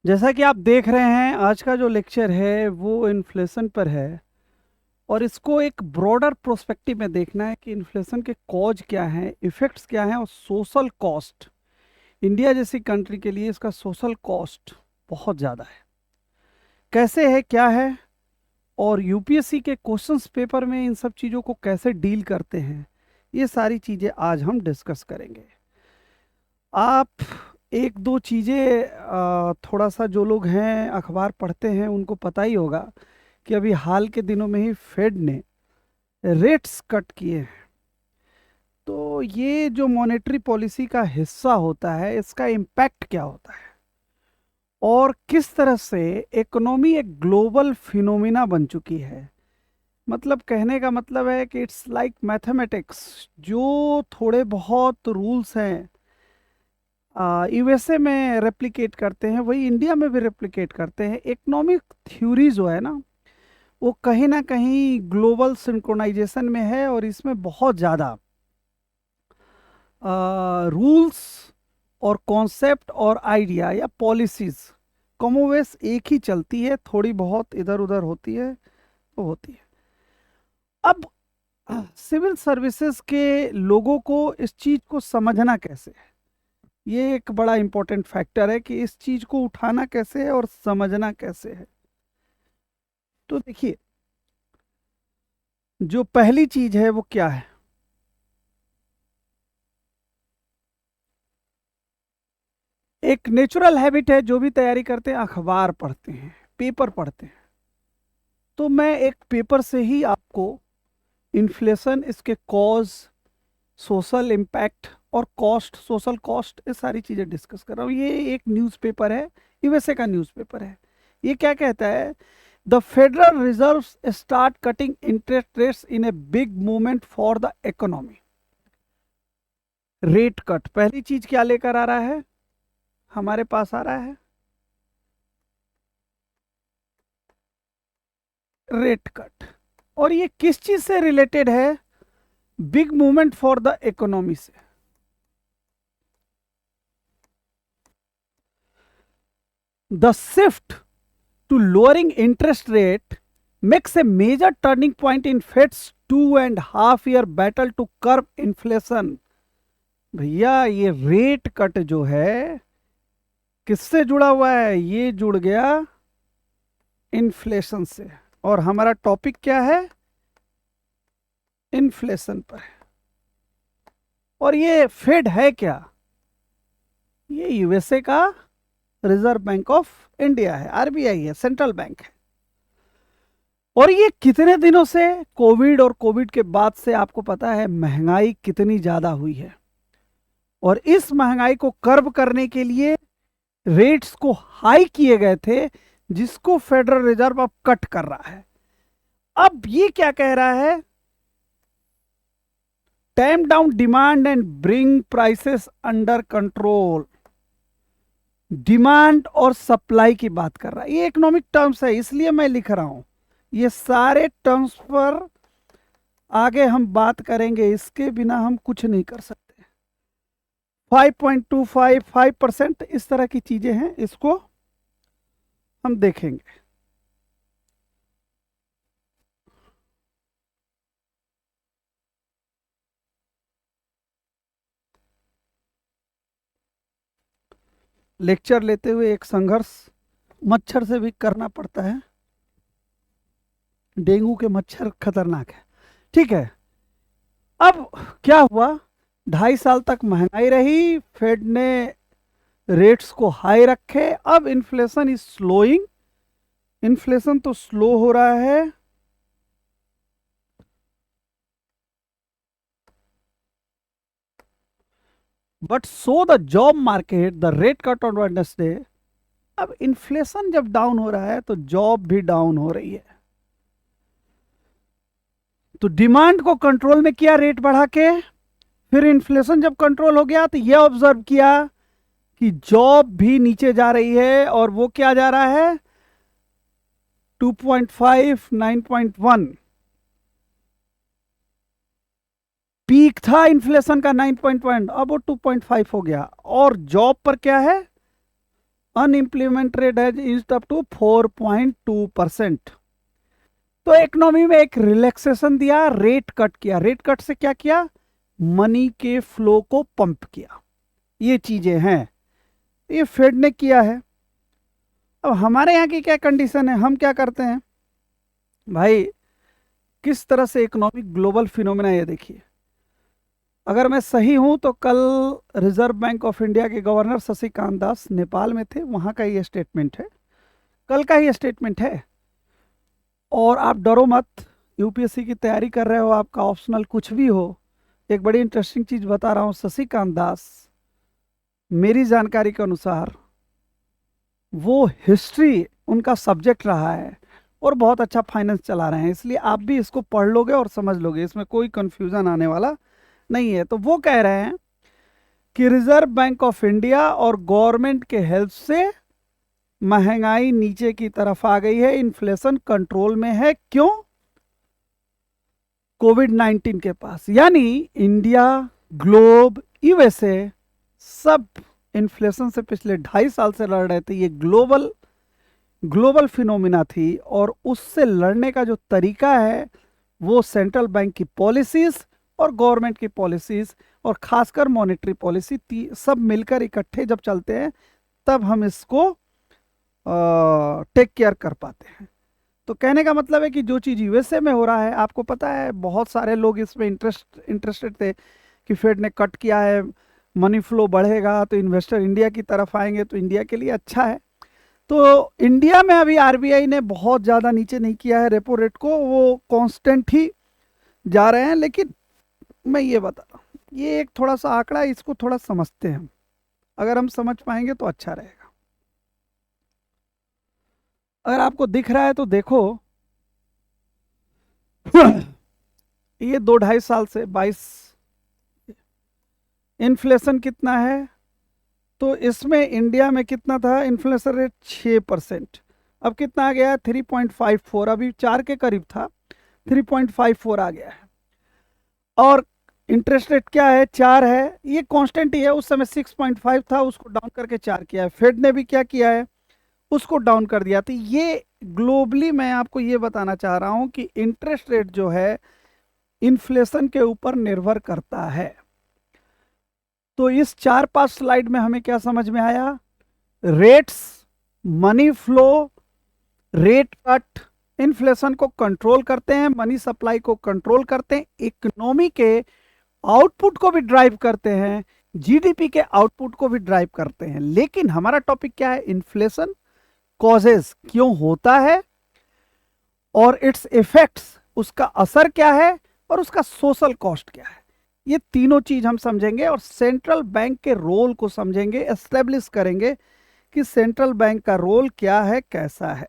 जैसा कि आप देख रहे हैं, आज का जो लेक्चर है वो इन्फ्लेशन पर है। और इसको एक ब्रॉडर प्रोस्पेक्टिव में देखना है कि इन्फ्लेशन के कॉज क्या हैं, इफेक्ट्स क्या हैं और सोशल कॉस्ट। इंडिया जैसी कंट्री के लिए इसका सोशल कॉस्ट बहुत ज़्यादा है। कैसे है, क्या है, और यूपीएससी के क्वेश्चंस पेपर में इन सब चीज़ों को कैसे डील करते हैं, ये सारी चीज़ें आज हम डिस्कस करेंगे। आप एक दो चीज़ें थोड़ा सा, जो लोग हैं अखबार पढ़ते हैं उनको पता ही होगा कि अभी हाल के दिनों में ही फेड ने रेट्स कट किए हैं। तो ये जो मॉनेटरी पॉलिसी का हिस्सा होता है, इसका इम्पैक्ट क्या होता है और किस तरह से इकोनॉमी एक ग्लोबल फिनोमिना बन चुकी है। मतलब कहने का मतलब है कि इट्स लाइक मैथमेटिक्स। जो थोड़े बहुत रूल्स हैं यूएसए में रेप्लिकेट करते हैं, वही इंडिया में भी रेप्लिकेट करते हैं। इकोनॉमिक थ्योरी जो है ना, वो कहीं ना कहीं ग्लोबल सिंक्रोनाइजेशन में है और इसमें बहुत ज़्यादा रूल्स और कॉन्सेप्ट और आइडिया या पॉलिसीज कमोवेश एक ही चलती है, थोड़ी बहुत इधर उधर होती है तो होती है। अब सिविल सर्विसेज के लोगों को इस चीज़ को समझना कैसे है, ये एक बड़ा इंपॉर्टेंट फैक्टर है कि इस चीज को उठाना कैसे है और समझना कैसे है। तो देखिए, जो पहली चीज है वो क्या है। एक नेचुरल हैबिट है, जो भी तैयारी करते हैं अखबार पढ़ते हैं, पेपर पढ़ते हैं। तो मैं एक पेपर से ही आपको इन्फ्लेशन, इसके कॉज, सोशल इम्पैक्ट और कॉस्ट, सोशल कॉस्ट, ये सारी चीजें डिस्कस कर रहा हूँ। ये एक न्यूज़पेपर है, यूएसए का न्यूज़पेपर है। ये क्या कहता है? The Federal Reserve start cutting interest rates in a big movement for the economy. Rate cut पहली चीज क्या लेकर आ रहा है, हमारे पास आ रहा है रेट कट। और ये किस चीज से रिलेटेड है? Big movement for the economy से। The shift to lowering interest rate makes a major turning point in Fed's 2.5 year battle to curb inflation। भैया, ये रेट कट जो है किससे जुड़ा हुआ है? ये जुड़ गया इन्फ्लेशन से। और हमारा टॉपिक क्या है? इन्फ्लेशन पर है। और ये फेड है क्या? ये यूएसए का रिजर्व बैंक ऑफ इंडिया है, आरबीआई है, सेंट्रल बैंक है। और ये कितने दिनों से, कोविड और कोविड के बाद से आपको पता है महंगाई कितनी ज्यादा हुई है। और इस महंगाई को कर्ब करने के लिए रेट्स को हाई किए गए थे, जिसको फेडरल रिजर्व अब कट कर रहा है। अब ये क्या कह रहा है? Time down demand and bring prices under control. Demand और सप्लाई की बात कर रहा है। ये इकोनॉमिक टर्म्स है, इसलिए मैं लिख रहा हूं। ये सारे टर्म्स पर आगे हम बात करेंगे, इसके बिना हम कुछ नहीं कर सकते। 5.25 5% इस तरह की चीजें हैं, इसको हम देखेंगे। लेक्चर लेते हुए एक संघर्ष मच्छर से भी करना पड़ता है। डेंगू के मच्छर खतरनाक है। ठीक है। अब क्या हुआ? 2.5 साल तक महंगाई रही, फेड ने रेट्स को हाई रखे। अब इन्फ्लेशन इज स्लोइंग। इन्फ्लेशन तो स्लो हो रहा है, but so the job market, the rate cut on Wednesday. अब इन्फ्लेशन जब डाउन हो रहा है तो जॉब भी डाउन हो रही है। तो डिमांड को कंट्रोल में किया रेट बढ़ा के, फिर इन्फ्लेशन जब कंट्रोल हो गया तो यह ऑब्जर्व किया कि जॉब भी नीचे जा रही है। और वो क्या जा रहा है? 2.5 9.1। पीक था इन्फ्लेशन का 9.1, अब वो 2.5 हो गया। और जॉब पर क्या है? Unemployment rate has eased up to 4.2%। तो इकोनॉमी में एक रिलैक्सेशन दिया, रेट कट किया। रेट कट से क्या किया? मनी के फ्लो को पंप किया। ये चीजें हैं, ये फेड ने किया है। अब हमारे यहाँ की क्या कंडीशन है, हम क्या करते हैं भाई, किस तरह से इकोनॉमिक ग्लोबल फिनोमेना, ये देखिए। अगर मैं सही हूं तो कल रिजर्व बैंक ऑफ इंडिया के गवर्नर शशिकांत दास नेपाल में थे, वहां का ये स्टेटमेंट है, कल का ही स्टेटमेंट है। और आप डरो मत, यूपीएससी की तैयारी कर रहे हो, आपका ऑप्शनल कुछ भी हो, एक बड़ी इंटरेस्टिंग चीज बता रहा हूँ। शशिकांत दास, मेरी जानकारी के अनुसार वो हिस्ट्री उनका सब्जेक्ट रहा है और बहुत अच्छा फाइनेंस चला रहे हैं, इसलिए आप भी इसको पढ़ लोगे और समझ लोगे, इसमें कोई कंफ्यूजन आने वाला नहीं है। तो वो कह रहे हैं कि रिजर्व बैंक ऑफ इंडिया और गवर्नमेंट के हेल्प से महंगाई नीचे की तरफ आ गई है, इन्फ्लेशन कंट्रोल में है। क्यों? कोविड-19 के पास, यानी इंडिया, ग्लोब, यूएसए सब इन्फ्लेशन से पिछले 2.5 साल से लड़ रहे थे। ये ग्लोबल फिनोमिना थी, और उससे लड़ने का जो तरीका है वो सेंट्रल बैंक की पॉलिसीज और गवर्नमेंट की पॉलिसीज और खासकर मॉनेटरी पॉलिसी सब मिलकर इकट्ठे जब चलते हैं तब हम इसको टेक केयर कर पाते हैं। तो कहने का मतलब है कि जो चीज़ यूएसए में हो रहा है, आपको पता है बहुत सारे लोग इसमें इंटरेस्टेड थे कि फेड ने कट किया है, मनी फ्लो बढ़ेगा तो इन्वेस्टर इंडिया की तरफ आएंगे, तो इंडिया के लिए अच्छा है। तो इंडिया में अभी आरबीआई ने बहुत ज़्यादा नीचे नहीं किया है रेपो रेट को, वो कांस्टेंट ही जा रहे हैं। लेकिन मैं ये बता रहा हूँ, ये एक थोड़ा सा आंकड़ा है, इसको थोड़ा समझते हैं हम, अगर हम समझ पाएंगे तो अच्छा रहेगा। अगर आपको दिख रहा है तो देखो, ये 2-2.5 साल से 22 इन्फ्लेशन कितना है, तो इसमें इंडिया में कितना था इन्फ्लेशन रेट? 6%। अब कितना आ गया? 3.54। अभी 4 के करीब था, 3.54 आ गया है। और इंटरेस्ट रेट क्या है? 4 है, ये कांस्टेंट ही है। उस समय 6.5 था, उसको डाउन करके 4 किया है। फेड ने भी क्या किया है? उसको डाउन कर दिया। तो ये ग्लोबली मैं आपको ये बताना चाह रहा हूं कि इंटरेस्ट रेट जो है इन्फ्लेशन के ऊपर निर्भर करता है। तो इस 4-5 स्लाइड में हमें क्या समझ में आया? Rates, money flow, rate cut inflation को कंट्रोल करते हैं, मनी सप्लाई को कंट्रोल करते हैं, इकोनॉमी के आउटपुट को भी ड्राइव करते हैं, जीडीपी के आउटपुट को भी ड्राइव करते हैं। लेकिन हमारा टॉपिक क्या है? इन्फ्लेशन कॉजेज क्यों होता है और इट्स इफेक्ट्स, उसका असर क्या है और उसका सोशल कॉस्ट क्या है। ये तीनों चीज हम समझेंगे और सेंट्रल बैंक के रोल को समझेंगे, एस्टेब्लिश करेंगे कि सेंट्रल बैंक का रोल क्या है, कैसा है।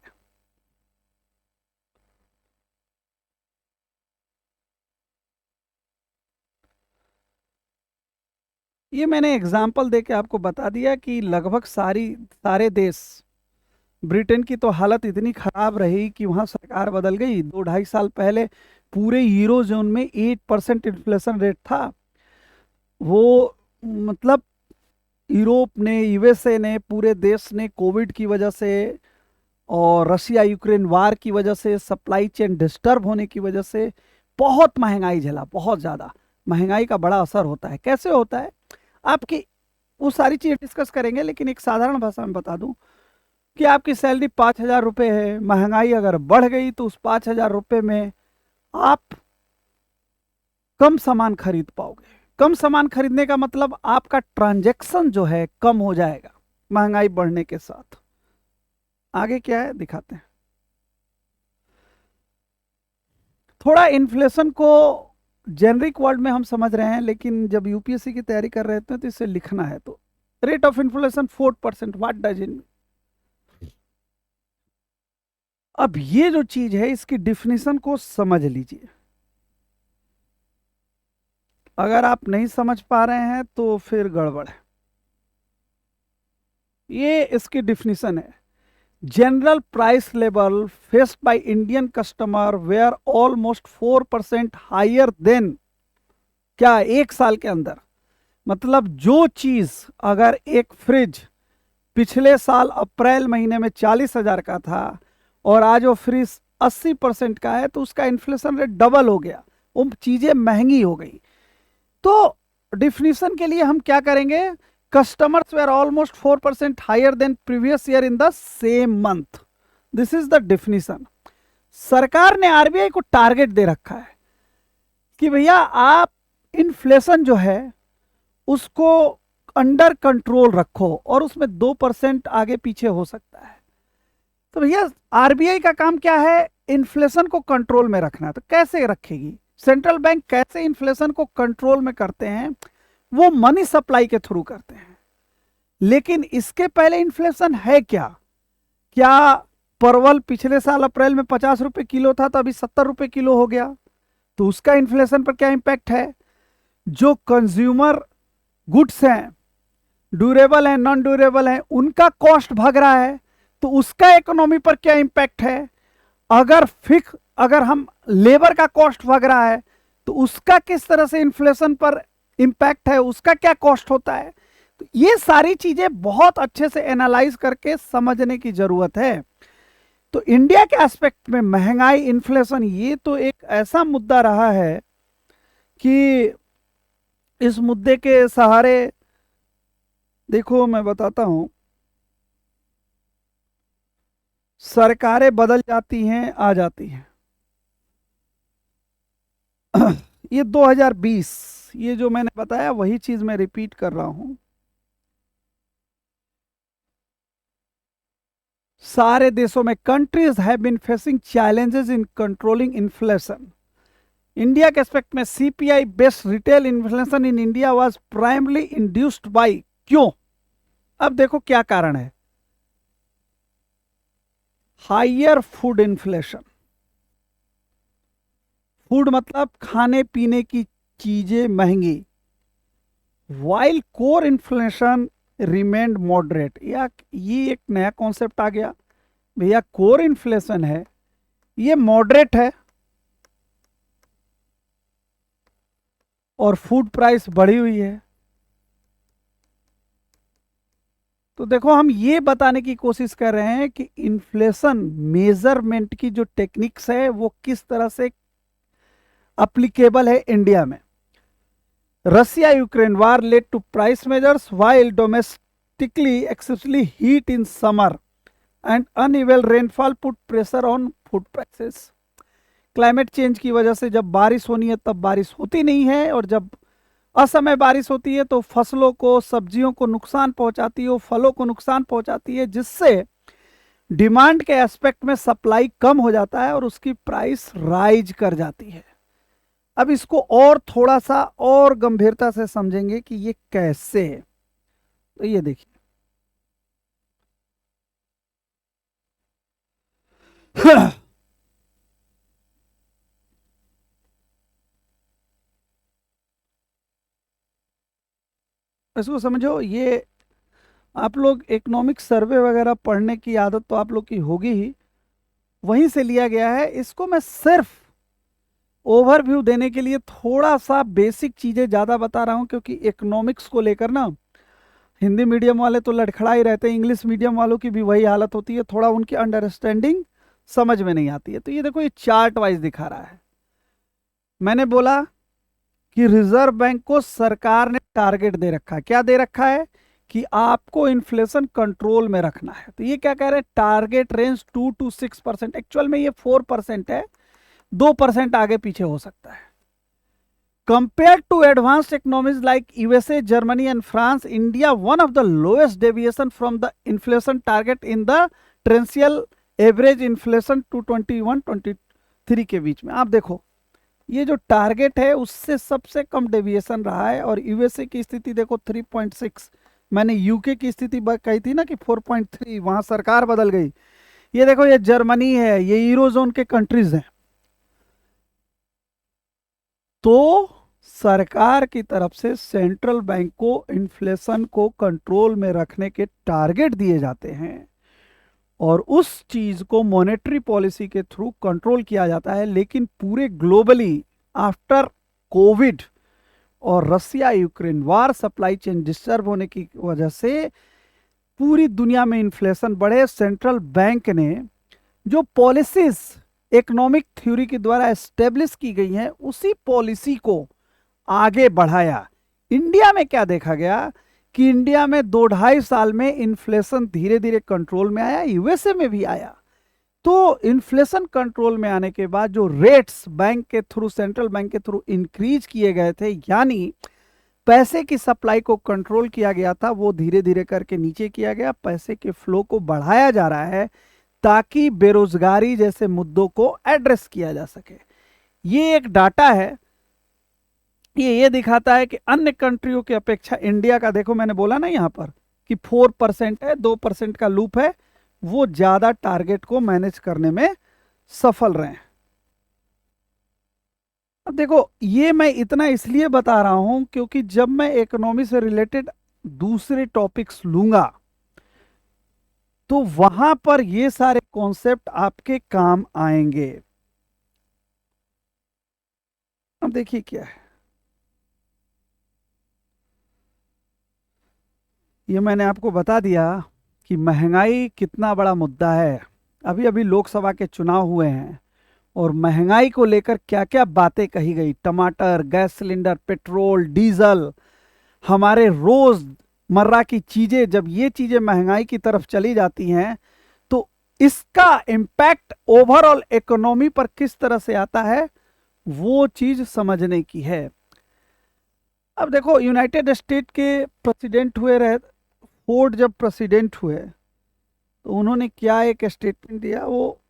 ये मैंने एग्जाम्पल देके आपको बता दिया कि लगभग सारे देश, ब्रिटेन की तो हालत इतनी खराब रही कि वहां सरकार बदल गई। 2-2.5 साल पहले पूरे यूरो जोन में 8% इन्फ्लेशन रेट था। वो मतलब यूरोप ने, यूएसए ने, पूरे देश ने कोविड की वजह से और रशिया यूक्रेन वार की वजह से, सप्लाई चेन डिस्टर्ब होने की वजह से बहुत महंगाई झेला। बहुत ज़्यादा महंगाई का बड़ा असर होता है। कैसे होता है आपकी, वो सारी चीज़ें डिस्कस करेंगे, लेकिन एक साधारण भाषा में बता दूं कि आपकी सैलरी 5,000 रुपये है, महंगाई अगर बढ़ गई तो उस 5,000 रुपये में आप कम सामान खरीद पाओगे। कम सामान खरीदने का मतलब आपका ट्रांजैक्शन जो है कम हो जाएगा महंगाई बढ़ने के साथ। आगे क्या है दिखाते हैं। थोड़ा इन्फ्लेशन को जेनरिक वर्ड में हम समझ रहे हैं, लेकिन जब यूपीएससी की तैयारी कर रहे थे तो इसे लिखना है। तो rate of inflation 4%, what does it. अब ये जो चीज है इसकी डिफिनीशन को समझ लीजिए। अगर आप नहीं समझ पा रहे हैं तो फिर गड़बड़ है। ये इसकी डिफिनीशन है, general price level faced by Indian customer were almost 4% higher than, क्या 1 साल के अंदर। मतलब जो चीज, अगर एक फ्रिज पिछले साल अप्रैल महीने में 40,000 का था और आज वो फ्रीज 80% का है, तो उसका इन्फ्लेशन रेट डबल हो गया, वो चीजें महंगी हो गई। तो डिफिनीशन के लिए हम क्या करेंगे, customers were almost 4% higher than previous year in the same month, this is the definition. सरकार ने आरबीआई को टारगेट दे रखा है कि भैया आप इन्फ्लेशन जो है उसको अंडर कंट्रोल रखो, और उसमें 2% आगे पीछे हो सकता है। तो भैया आरबीआई का काम क्या है, इन्फ्लेशन को कंट्रोल में रखना। तो कैसे रखेगी सेंट्रल बैंक, कैसे इन्फ्लेशन को कंट्रोल में करते हैं, वो मनी सप्लाई के थ्रू करते हैं। लेकिन इसके पहले इन्फ्लेशन है क्या, क्या परवल पिछले साल अप्रैल में 50 रुपए किलो था तो अभी 70 रुपए किलो हो गया, तो उसका इन्फ्लेशन पर क्या इंपैक्ट है। जो कंज्यूमर गुड्स हैं, ड्यूरेबल हैं, नॉन ड्यूरेबल हैं, उनका कॉस्ट भाग रहा है, तो उसका इकोनॉमी पर क्या इंपैक्ट है। अगर हम लेबर का कॉस्ट भाग रहा है तो उसका किस तरह से इन्फ्लेशन पर इंपैक्ट है, उसका क्या कॉस्ट होता है। तो ये सारी चीजें बहुत अच्छे से एनालाइज करके समझने की जरूरत है। तो इंडिया के एस्पेक्ट में महंगाई, इन्फ्लेशन, ये तो एक ऐसा मुद्दा रहा है कि इस मुद्दे के सहारे देखो मैं बताता हूं, सरकारें बदल जाती हैं, आ जाती हैं। ये 2020, ये जो मैंने बताया वही चीज मैं रिपीट कर रहा हूं। सारे देशों में countries have been facing challenges in controlling inflation. India के एस्पेक्ट में CPI based retail inflation in India was primarily induced by, क्यों, अब देखो क्या कारण है, हायर फूड इन्फ्लेशन। फूड मतलब खाने पीने की चीजें महंगी, while core inflation remained moderate. या ये एक नया कॉन्सेप्ट आ गया भैया, कोर इन्फ्लेशन है ये मॉडरेट है और फूड प्राइस बढ़ी हुई है। तो देखो हम ये बताने की कोशिश कर रहे हैं कि इन्फ्लेशन मेजरमेंट की जो टेक्निक्स है वो किस तरह से अप्लीकेबल है इंडिया में। Russia Ukraine war led to price measures while domestically excessively heat in summer and uneven rainfall put pressure on food prices. Climate change की वजह से जब बारिश होनी है तब बारिश होती नहीं है, और जब असमय बारिश होती है तो फसलों को, सब्जियों को नुकसान पहुंचाती है, फलों को नुकसान पहुंचाती है, जिससे डिमांड के एस्पेक्ट में सप्लाई कम हो जाता है और उसकी प्राइस राइज कर जाती है। अब इसको और थोड़ा सा और गंभीरता से समझेंगे कि ये कैसे है। तो ये देखिए इसको समझो, ये आप लोग इकोनॉमिक सर्वे वगैरह पढ़ने की आदत तो आप लोग की होगी ही, वहीं से लिया गया है। इसको मैं सिर्फ ओवरव्यू देने के लिए थोड़ा सा बेसिक चीजें ज्यादा बता रहा हूं, क्योंकि इकोनॉमिक्स को लेकर ना हिंदी मीडियम वाले तो लड़खड़ा ही रहते हैं, इंग्लिश मीडियम वालों की भी वही हालत होती है, थोड़ा उनकी अंडरस्टैंडिंग समझ में नहीं आती है। तो ये देखो ये चार्ट वाइज दिखा रहा है। मैंने बोला कि रिजर्व बैंक को सरकार ने टारगेट दे रखा है, क्या दे रखा है कि आपको इन्फ्लेशन कंट्रोल में रखना है। तो ये क्या कह रहे हैं, टारगेट रेंज 2 to 6%, एक्चुअल में ये 4% है, 2% आगे पीछे हो सकता है। Compare to advanced economies like USA, Germany and France, India one of the lowest deviation from the inflation target in the triennial average inflation 221-23 के बीच में। आप देखो ये जो टारगेट है उससे सबसे कम डेविएशन रहा है, और यूएसए की स्थिति देखो 3.6, मैंने यूके की स्थिति कही थी ना कि 4.3, वहां सरकार बदल गई। ये देखो ये जर्मनी है, ये यूरोजोन के कंट्रीज हैं। तो सरकार की तरफ से सेंट्रल बैंक को इन्फ्लेशन को कंट्रोल में रखने के टारगेट दिए जाते हैं, और उस चीज को मॉनेटरी पॉलिसी के थ्रू कंट्रोल किया जाता है। लेकिन पूरे ग्लोबली आफ्टर कोविड और Russia Ukraine war, supply chain disturb होने की वजह से पूरी दुनिया में इन्फ्लेशन बढ़े, सेंट्रल बैंक ने जो पॉलिसीज इकोनॉमिक थ्योरी के द्वारा एस्टेब्लिश की गई हैं उसी पॉलिसी को आगे बढ़ाया। इंडिया में क्या देखा गया कि इंडिया में 2-2.5 साल में इन्फ्लेशन धीरे धीरे कंट्रोल में आया, यूएसए में भी आया। तो इन्फ्लेशन कंट्रोल में आने के बाद जो रेट्स बैंक के थ्रू, सेंट्रल बैंक के थ्रू इंक्रीज किए गए थे, यानी पैसे की सप्लाई को कंट्रोल किया गया था, वो धीरे धीरे करके नीचे किया गया। पैसे के फ्लो को बढ़ाया जा रहा है ताकि बेरोजगारी जैसे मुद्दों को एड्रेस किया जा सके। ये एक डाटा है, ये दिखाता है कि अन्य कंट्रियों की अपेक्षा इंडिया का, देखो मैंने बोला ना यहाँ पर कि 4% है, 2% का लूप है, वो ज्यादा टारगेट को मैनेज करने में सफल रहे हैं। अब देखो, ये मैं इतना इसलिए बता रहा हूं क्योंकि जब मैं इकोनॉमी से रिलेटेड दूसरे टॉपिक्स लूंगा तो वहां पर ये सारे कॉन्सेप्ट आपके काम आएंगे। अब देखिए क्या है, ये मैंने आपको बता दिया कि महंगाई कितना बड़ा मुद्दा है। अभी अभी लोकसभा के चुनाव हुए हैं और महंगाई को लेकर क्या क्या बातें कही गई, टमाटर, गैस सिलेंडर, पेट्रोल, डीजल, हमारे रोज मर्रा की चीजें, जब ये चीजें महंगाई की तरफ चली जाती हैं तो इसका इम्पैक्ट ओवरऑल इकोनॉमी पर किस तरह से आता है, वो चीज समझने की है। अब देखो, यूनाइटेड स्टेट के प्रेसिडेंट हुए रहे फोर्ड, जब प्रेसिडेंट हुए तो उन्होंने क्या एक स्टेटमेंट दिया, वो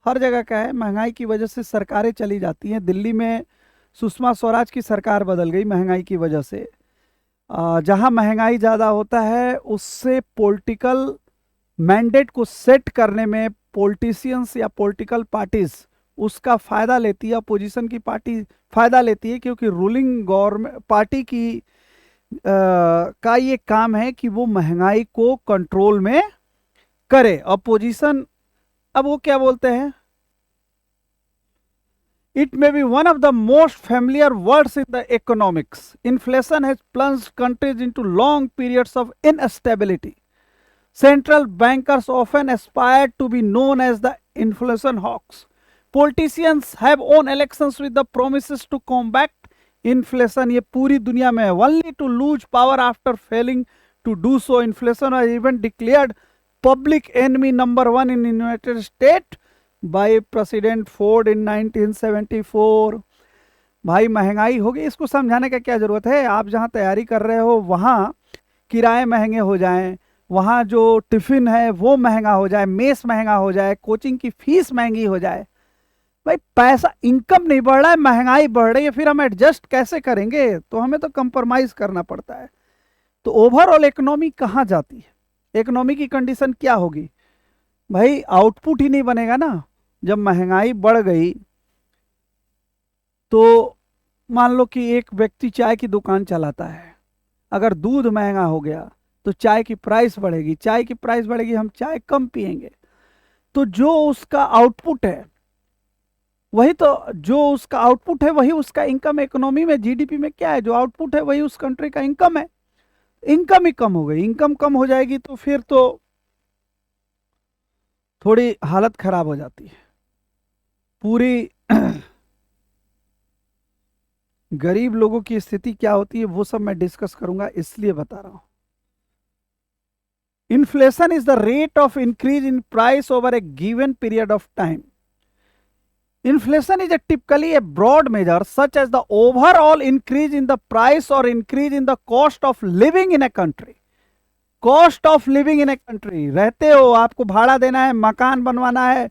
हर जगह का है, महंगाई की वजह से सरकारें चली जाती हैं। दिल्ली में सुषमा स्वराज की सरकार बदल गई महंगाई की वजह से। जहां महंगाई ज़्यादा होता है उससे पॉलिटिकल मैंडेट को सेट करने में पॉलिटिशियंस या पॉलिटिकल पार्टीज उसका फ़ायदा लेती है, अपोजिशन की पार्टी फ़ायदा लेती है, क्योंकि रूलिंग गवर्नमेंट पार्टी की का ये काम है कि वो महंगाई को कंट्रोल में करे। अपोजिशन, अब वो क्या बोलते हैं, it may be one of the most familiar words in the economics. Inflation has plunged countries into long periods of instability. Central bankers often aspire to be known as the inflation hawks. Politicians have won elections with the promises to combat inflation. ये पूरी दुनिया में है, only to lose power after failing to do so. Inflation was even declared public enemy number 1 in United States by president Ford in 1974। भाई महंगाई होगी, इसको समझाने का क्या जरूरत है। आप जहां तैयारी कर रहे हो वहां किराए महंगे हो जाएं, वहां जो टिफिन है वो महंगा हो जाए, मेस महंगा हो जाए, कोचिंग की फीस महंगी हो जाए, भाई पैसा, इनकम नहीं बढ़ रहा है, महंगाई बढ़ रही है, फिर हम एडजस्ट कैसे करेंगे। तो हमें तो कंप्रोमाइज करना पड़ता है। तो ओवरऑल इकोनॉमी कहाँ जाती है, इकोनॉमी की कंडीशन क्या होगी, भाई आउटपुट ही नहीं बनेगा ना। जब महंगाई बढ़ गई तो मान लो कि एक व्यक्ति चाय की दुकान चलाता है, अगर दूध महंगा हो गया तो चाय की प्राइस बढ़ेगी, चाय की प्राइस बढ़ेगी, हम चाय कम पिएंगे। तो जो उसका आउटपुट है वही तो, जो उसका आउटपुट है वही उसका इनकम। इकोनॉमी में, जीडीपी में क्या है, जो आउटपुट है वही उस कंट्री का इनकम है। इनकम ही कम हो गई, इनकम कम हो जाएगी तो फिर तो थोड़ी हालत खराब हो जाती है पूरी। गरीब लोगों की स्थिति क्या होती है वो सब मैं डिस्कस करूंगा, इसलिए बता रहा हूं। Inflation is the rate of increase in price over A given period of time. Inflation is typically a broad measure such as the overall increase in the price or increase in the cost of living in a country. Cost of living in a country, रहते हो, आपको भाड़ा देना है, मकान बनवाना है,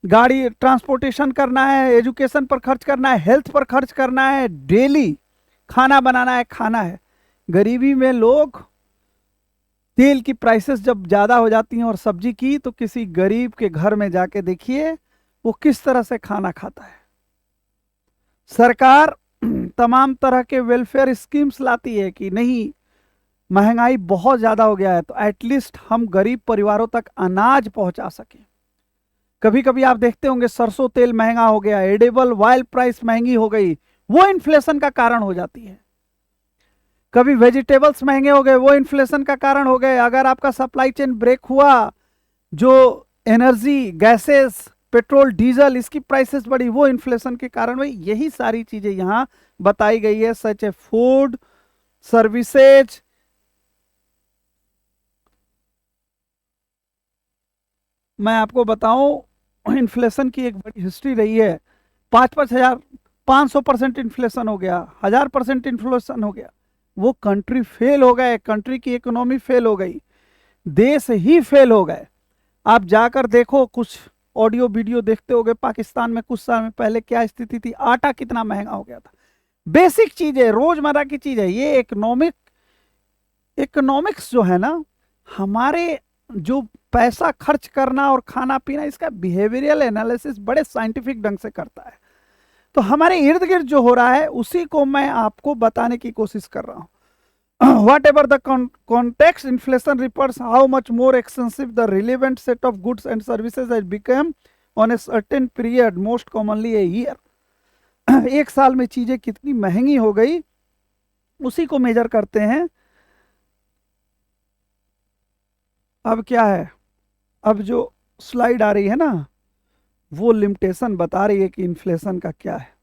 गाड़ी ट्रांसपोर्टेशन करना है, एजुकेशन पर खर्च करना है, हेल्थ पर खर्च करना है, डेली खाना बनाना है, खाना है। गरीबी में लोग, तेल की प्राइसेस जब ज़्यादा हो जाती हैं और सब्जी की, तो किसी गरीब के घर में जाके देखिए वो किस तरह से खाना खाता है। सरकार तमाम तरह के वेलफेयर स्कीम्स लाती है कि नहीं, महंगाई बहुत ज़्यादा हो गया है तो एटलीस्ट हम गरीब परिवारों तक अनाज पहुंचा सकें। कभी कभी आप देखते होंगे सरसों तेल महंगा हो गया, एडिबल ऑयल प्राइस महंगी हो गई, वो इन्फ्लेशन का कारण हो जाती है। कभी वेजिटेबल्स महंगे हो गए, वो इन्फ्लेशन का कारण हो गए। अगर आपका सप्लाई चेन ब्रेक हुआ, जो एनर्जी, गैसेस, पेट्रोल, डीजल, इसकी प्राइसेस बढ़ी, वो इन्फ्लेशन के कारण हुई। यही सारी चीजें यहां बताई गई है, सच ए फूड, सर्विसेज। मैं आपको बताऊं, इन्फ्लेशन की एक बड़ी हिस्ट्री रही है। 5-5 हजार, 500% इन्फ्लेशन हो गया, 1000% इन्फ्लेशन हो गया, वो कंट्री फेल हो गए, कंट्री की इकोनॉमी फेल हो गई, देश ही फेल हो गए। आप जाकर देखो, कुछ ऑडियो वीडियो देखते होगे, पाकिस्तान में कुछ साल में पहले क्या स्थिति थी, आटा कितना महंगा हो गया था। बेसिक चीज है, रोजमर्रा की चीज है। ये इकोनॉमिक्स जो है ना, हमारे जो पैसा खर्च करना और खाना पीना, इसका बिहेवियरल एनालिसिस बड़े साइंटिफिक ढंग से करता है। तो हमारे इर्द गिर्द जो हो रहा है, उसी को मैं आपको बताने की कोशिश कर रहा हूं। Whatever the context, inflation refers how much more expensive the relevant set of goods and services has become on a certain period, most commonly a year. एक साल में चीजें कितनी महंगी हो गई, उसी को मेजर करते हैं। अब क्या है, अब जो स्लाइड आ रही है ना, वो लिमिटेशन बता रही है कि इन्फ्लेशन का क्या है,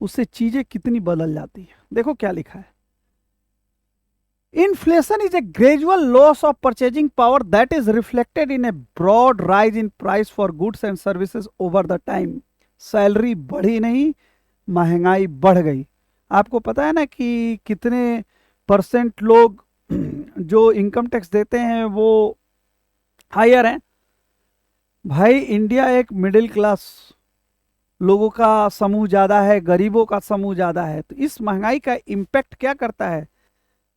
उससे चीजें कितनी बदल जाती है। देखो क्या लिखा है, inflation is a gradual loss of purchasing power that is reflected in a broad rise in price for goods and services over the time. Salary बढ़ी नहीं, महंगाई बढ़ गई। आपको पता है ना कि कितने परसेंट लोग जो इनकम टैक्स देते हैं वो हायर हैं। भाई इंडिया एक मिडिल क्लास लोगों का समूह ज्यादा है, गरीबों का समूह ज्यादा है। तो इस महंगाई का इम्पैक्ट क्या करता है,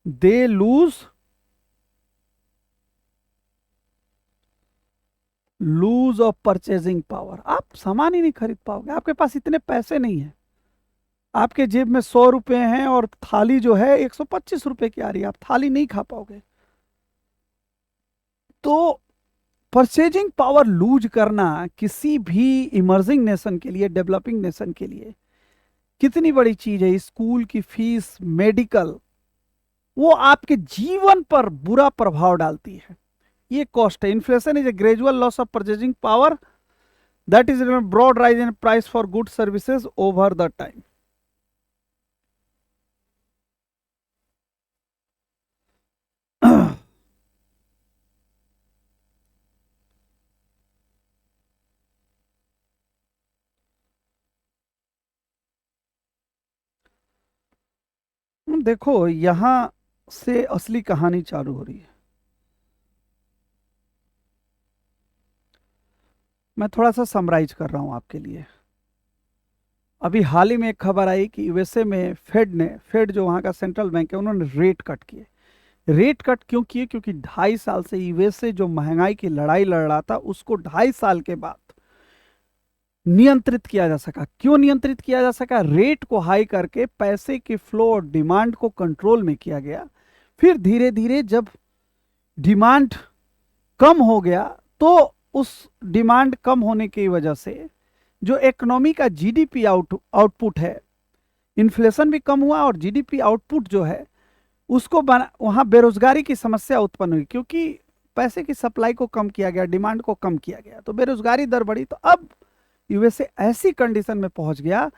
they lose of purchasing power. आप सामान ही नहीं खरीद पाओगे, आपके पास इतने पैसे नहीं है। आपके जेब में 100 रुपए हैं और थाली जो है 125 रुपए की आ रही है, आप थाली नहीं खा पाओगे। तो परचेजिंग पावर लूज करना किसी भी इमर्जिंग नेशन के लिए, डेवलपिंग नेशन के लिए कितनी बड़ी चीज है। स्कूल की फीस, मेडिकल, वो आपके जीवन पर बुरा प्रभाव डालती है। ये कॉस्ट है। Inflation is a gradual loss of purchasing power that is broad rise in price for good services over the time. देखो यहां से असली कहानी चालू हो रही है। मैं थोड़ा सा समराइज कर रहा हूं आपके लिए। अभी हाल ही में एक खबर आई कि यूएसए में फेड जो वहां का सेंट्रल बैंक है, उन्होंने रेट कट किए। रेट कट क्यों किए, क्योंकि 2.5 साल से यूएसए जो महंगाई की लड़ाई लड़ रहा था, उसको 2.5 साल के बाद नियंत्रित किया जा सका। क्यों नियंत्रित किया जा सका, रेट को हाई करके पैसे के फ्लो और डिमांड को कंट्रोल में किया गया। फिर धीरे धीरे जब डिमांड कम हो गया, तो उस डिमांड कम होने की वजह से जो इकोनॉमी का जीडीपी आउटपुट है, इन्फ्लेशन भी कम हुआ और जीडीपी आउटपुट जो है उसको वहां बेरोजगारी की समस्या उत्पन्न हुई, क्योंकि पैसे की सप्लाई को कम किया गया, डिमांड को कम किया गया, तो बेरोजगारी दर बढ़ी। तो अब यूएसए ऐसी कंडीशन में पहुंच गया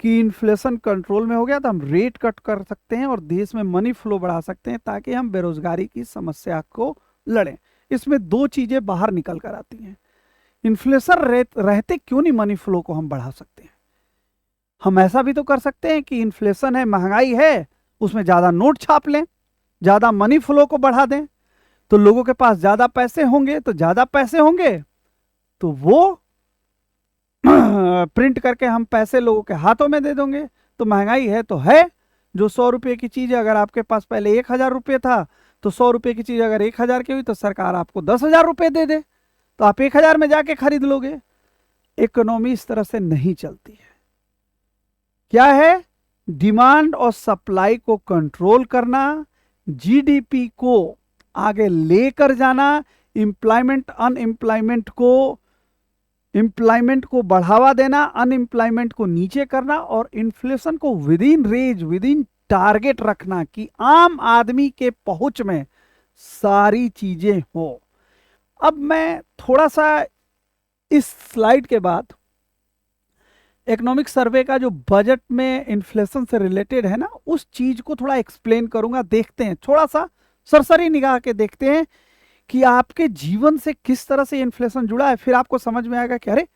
कि इन्फ्लेशन कंट्रोल में हो गया, तो हम रेट कट कर सकते हैं और देश में मनी फ्लो बढ़ा सकते हैं, ताकि हम बेरोजगारी की समस्या को लड़ें। इसमें दो चीजें बाहर निकल कर आती हैं। इन्फ्लेशन रहते क्यों नहीं मनी फ्लो को हम बढ़ा सकते हैं। हम ऐसा भी तो कर सकते हैं कि इन्फ्लेशन है, महंगाई है, उसमें ज्यादा नोट छाप लें, ज्यादा मनी फ्लो को बढ़ा दें, तो लोगों के पास ज्यादा पैसे होंगे, तो ज्यादा पैसे होंगे तो वो प्रिंट करके हम पैसे लोगों के हाथों में दे देंगे। तो महंगाई है तो है, जो 100 रुपए की चीज है, अगर आपके पास पहले 1000 रुपये था, तो 100 रुपए की चीज अगर 1000 की हुई, तो सरकार आपको 10,000 रुपये दे दे, तो आप 1000 में जाके खरीद लोगे। इकोनॉमी इस तरह से नहीं चलती है। क्या है, डिमांड और सप्लाई को कंट्रोल करना, जीडीपी को आगे लेकर जाना, एम्प्लॉयमेंट अनएम्प्लॉयमेंट को एम्प्लॉयमेंट को बढ़ावा देना, अनएम्प्लॉयमेंट को नीचे करना और इन्फ्लेशन को with in range, with in target रखना कि आम आदमी के पहुंच में सारी चीजें हो। अब मैं थोड़ा सा इस स्लाइड के बाद इकोनॉमिक सर्वे का जो बजट में इन्फ्लेशन से रिलेटेड है ना, उस चीज को थोड़ा एक्सप्लेन करूंगा। देखते हैं, थोड़ा सा सरसरी निगाह के देखते हैं कि आपके जीवन से किस तरह से इन्फ्लेशन जुड़ा है। फिर आपको समझ में आएगा कि अरे,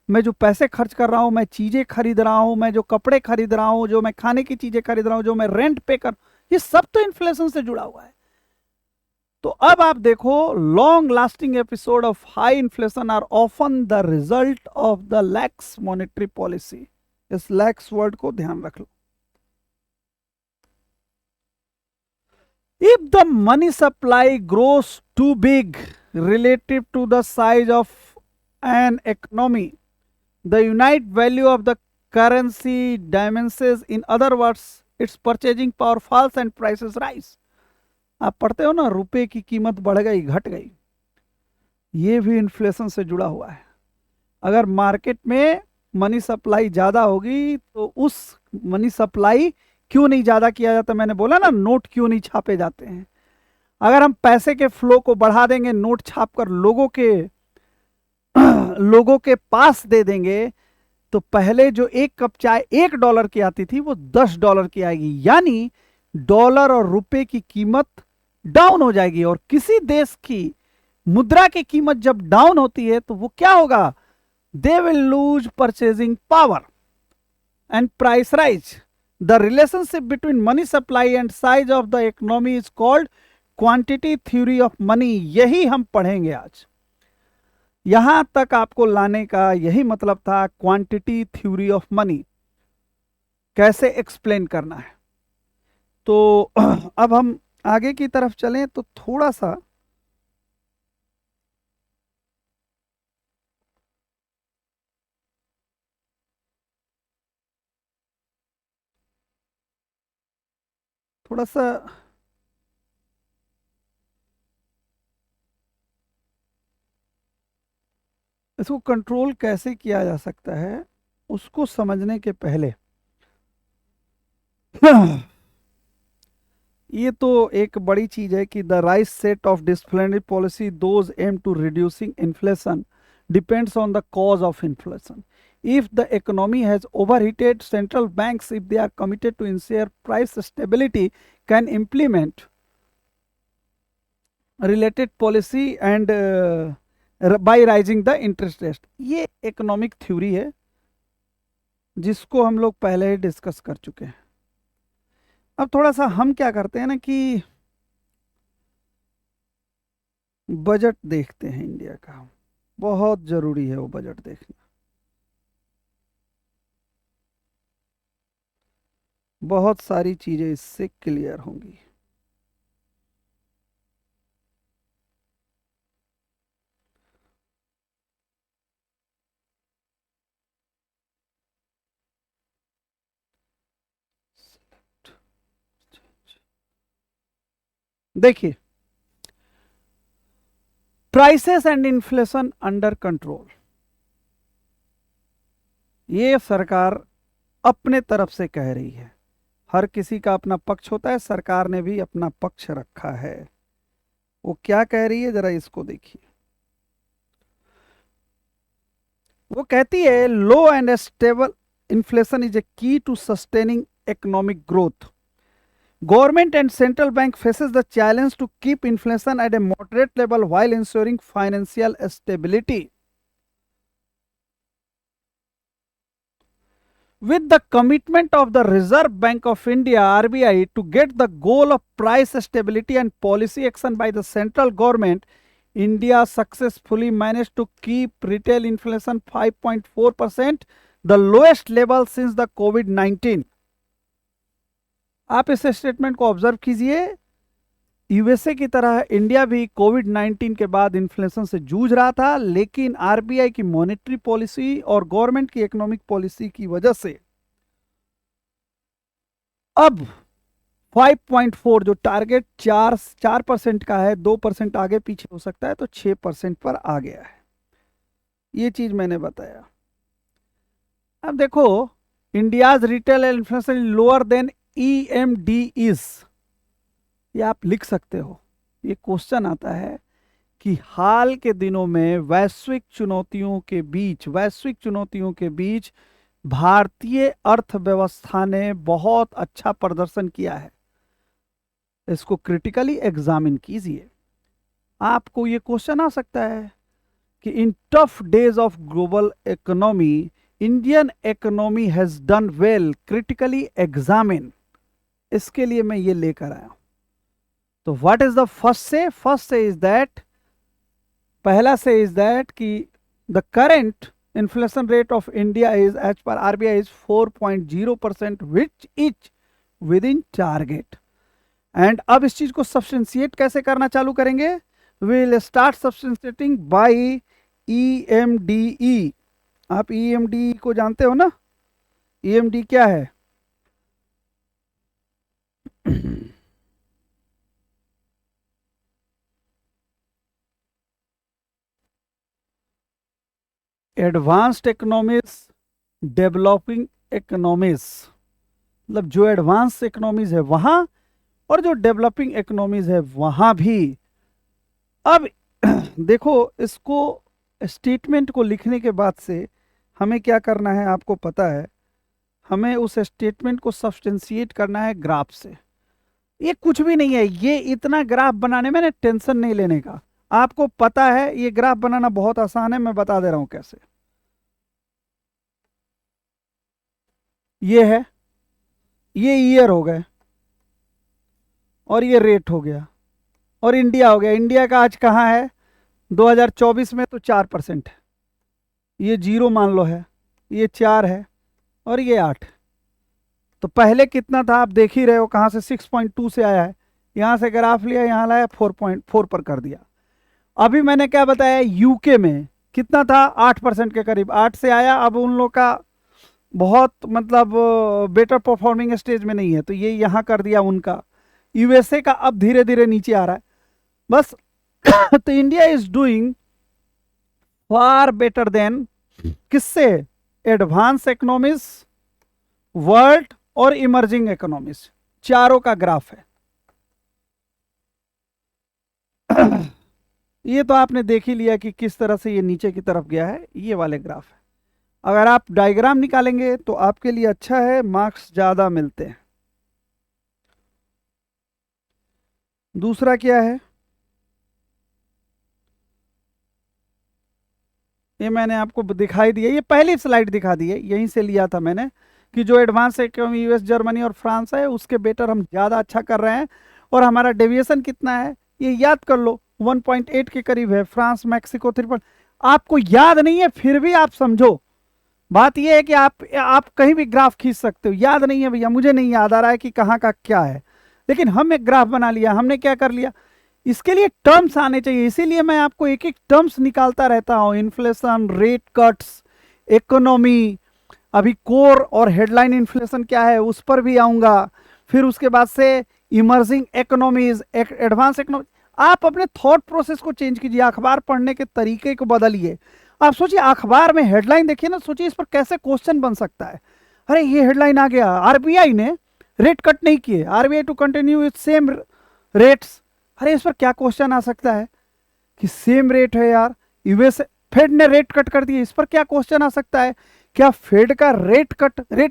मैं जो पैसे खर्च कर रहा हूं, मैं चीजें खरीद रहा हूं, मैं जो कपड़े खरीद रहा हूं, जो मैं खाने की चीजें खरीद रहा हूं, जो मैं रेंट पे कर, ये सब तो इन्फ्लेशन से जुड़ा हुआ है। तो अब आप देखो, long lasting episode of high inflation are often the result of the lax monetary policy. इस लैक्स वर्ड को ध्यान रख लो। If the money supply grows too big relative to the size of an economy, the unit value of the currency diminishes. In other words, its purchasing power falls and prices rise. आप पढ़ते हो ना, रुपए की कीमत बढ़ गई, घट गई, ये भी इन्फ्लेशन से जुड़ा हुआ है। अगर मार्केट में मनी सप्लाई ज्यादा होगी तो उस मनी सप्लाई क्यों नहीं ज्यादा किया जाता, मैंने बोला ना, नोट क्यों नहीं छापे जाते हैं। अगर हम पैसे के फ्लो को बढ़ा देंगे, नोट छापकर लोगों के पास दे देंगे, तो पहले जो एक कप चाय $1 की आती थी वो $10 की आएगी, यानी डॉलर और रुपए की कीमत डाउन हो जाएगी। और किसी देश की मुद्रा की कीमत जब डाउन होती है तो वो क्या होगा, they will lose purchasing power and price rise. The relationship between money supply and size of the economy is called quantity theory of money. यही हम पढ़ेंगे आज। यहां तक आपको लाने का यही मतलब था, क्वांटिटी थ्योरी ऑफ मनी कैसे एक्सप्लेन करना है। तो अब हम आगे की तरफ चलें तो थोड़ा सा इसको कंट्रोल कैसे किया जा सकता है उसको समझने के पहले ये तो एक बड़ी चीज है कि the right set of disciplinary policy those aim to reducing inflation depends on the cause of inflation. If the economy has overheated, central banks, if they are committed to ensure price stability, can implement related policy and by raising the interest rate। ये economic theory है जिसको हम लोग पहले ही discuss कर चुके हैं। अब थोड़ा सा हम क्या करते हैं ना कि बजट देखते हैं इंडिया का। बहुत जरूरी है वो बजट देखना, बहुत सारी चीजें इससे क्लियर होंगी। देखिए, prices and inflation under control, ये सरकार अपने तरफ से कह रही है। हर किसी का अपना पक्ष होता है, सरकार ने भी अपना पक्ष रखा है। वो क्या कह रही है, जरा इसको देखिए। वो कहती है, low and stable inflation is a key to sustaining economic growth. Government and central bank faces the challenge to keep inflation at a moderate level while ensuring financial stability. With the commitment of the Reserve Bank of India (RBI) to get the goal of price stability and policy action by the central government, India successfully managed to keep retail inflation 5.4%, the lowest level since the COVID-19. आप इस statement को observe कीजिए। USA की तरह India भी कोविड-19 के बाद inflation से जूझ रहा था, लेकिन आरबीआई की मॉनेटरी पॉलिसी और गवर्नमेंट की इकोनॉमिक पॉलिसी की वजह से अब 5.4 जो टारगेट 4% का है, 2% आगे पीछे हो सकता है, तो 6% पर आ गया है। ये चीज मैंने बताया। अब देखो, India's retail inflation lower than EMD is, ये आप लिख सकते हो। ये क्वेश्चन आता है कि हाल के दिनों में वैश्विक चुनौतियों के बीच भारतीय अर्थव्यवस्था ने बहुत अच्छा प्रदर्शन किया है। इसको क्रिटिकली एग्जामिन कीजिए। आपको ये क्वेश्चन आ सकता है कि in tough days of global economy Indian economy has done well, critically examine. इसके लिए मैं ये लेकर आया हूं। तो व्हाट इज द फर्स्ट से इज दैट, पहला से इज दैट कि the current inflation rate of India is as per RBI is 4.0%, which is within target. And अब इस चीज को सब्सटेंशिएट कैसे करना चालू करेंगे? We will start substantiating by EMDE। आप EMDE को जानते हो ना? EMD क्या है? एडवांस्ड इकोनॉमीज, डेवलपिंग इकोनॉमीज, मतलब जो एडवांस इकोनॉमीज है वहां और जो डेवलपिंग इकोनॉमीज है वहां भी। अब देखो, इसको स्टेटमेंट को लिखने के बाद से हमें क्या करना है आपको पता है। हमें उस स्टेटमेंट को सब्सटेंशिएट करना है ग्राफ से। ये कुछ भी नहीं है, ये इतना ग्राफ बनाने में ना टेंशन नहीं लेने का। आपको पता है ये ग्राफ बनाना बहुत आसान है, मैं बता दे रहा हूं कैसे। ये है, ये ईयर हो गए और ये रेट हो गया और इंडिया हो गया। इंडिया का आज कहाँ है? 2024 में तो 4% है, ये 0 मान लो है, ये 4 है और ये 8। तो पहले कितना था आप देख ही रहे हो, कहाँ से 6.2 से आया है, यहाँ से ग्राफ लिया, यहाँ लाया 4.4 पर कर दिया। अभी मैंने क्या बताया, यूके में कितना था? 8% के करीब, 8 से आया। अब उन लोग का बहुत मतलब बेटर परफॉर्मिंग स्टेज में नहीं है, तो ये यहाँ कर दिया उनका। यूएसए का अब धीरे धीरे नीचे आ रहा है बस। तो India is doing far better than किससे? एडवांस इकोनॉमीज, वर्ल्ड और इमर्जिंग इकोनॉमीज, चारों का ग्राफ है। ये तो आपने देख ही लिया कि किस तरह से ये नीचे की तरफ गया है, ये वाले ग्राफ है। अगर आप डायग्राम निकालेंगे तो आपके लिए अच्छा है, मार्क्स ज्यादा मिलते हैं। दूसरा क्या है, ये मैंने आपको दिखाई दिया, ये पहली स्लाइड दिखा दी है, यहीं से लिया था मैंने, कि जो एडवांस इकोनॉमी यूएस, जर्मनी और फ्रांस है उसके बेटर हम ज़्यादा अच्छा कर रहे हैं। और हमारा डेविएशन कितना है ये याद कर लो, 1.8 के करीब है। फ्रांस, मैक्सिको 3 आपको याद नहीं है फिर भी आप समझो। बात यह है कि आप कहीं भी ग्राफ खींच सकते हो। याद नहीं है भैया, मुझे नहीं याद आ रहा है कि कहाँ का क्या है, लेकिन हम एक ग्राफ बना लिया। हमने क्या कर लिया, इसके लिए टर्म्स आने चाहिए, इसीलिए मैं आपको एक एक टर्म्स निकालता रहता हूं। इन्फ्लेशन, रेट कट्स, इकोनॉमी, अभी कोर और हेडलाइन इन्फ्लेशन क्या है उस पर भी आऊंगा। फिर उसके बाद से इमर्जिंग इकोनॉमीज, एडवांस इकोनॉमी। आप अपने थॉट प्रोसेस को चेंज कीजिए, अखबार पढ़ने के तरीके को बदलिए। आप सोचिए, अखबार में हेडलाइन देखिए ना, सोचिए इस पर कैसे क्वेश्चन बन सकता है। अरे ये हेडलाइन आ गया, आरबीआई ने रेट कट नहीं किए, RBI to continue with same rates. अरे इस पर क्या क्वेश्चन आ सकता है कि सेम रेट है यार, यूएस फेड ने रेट कट कर दिया, इस पर क्या क्वेश्चन आ सकता है? क्या फेड का रेट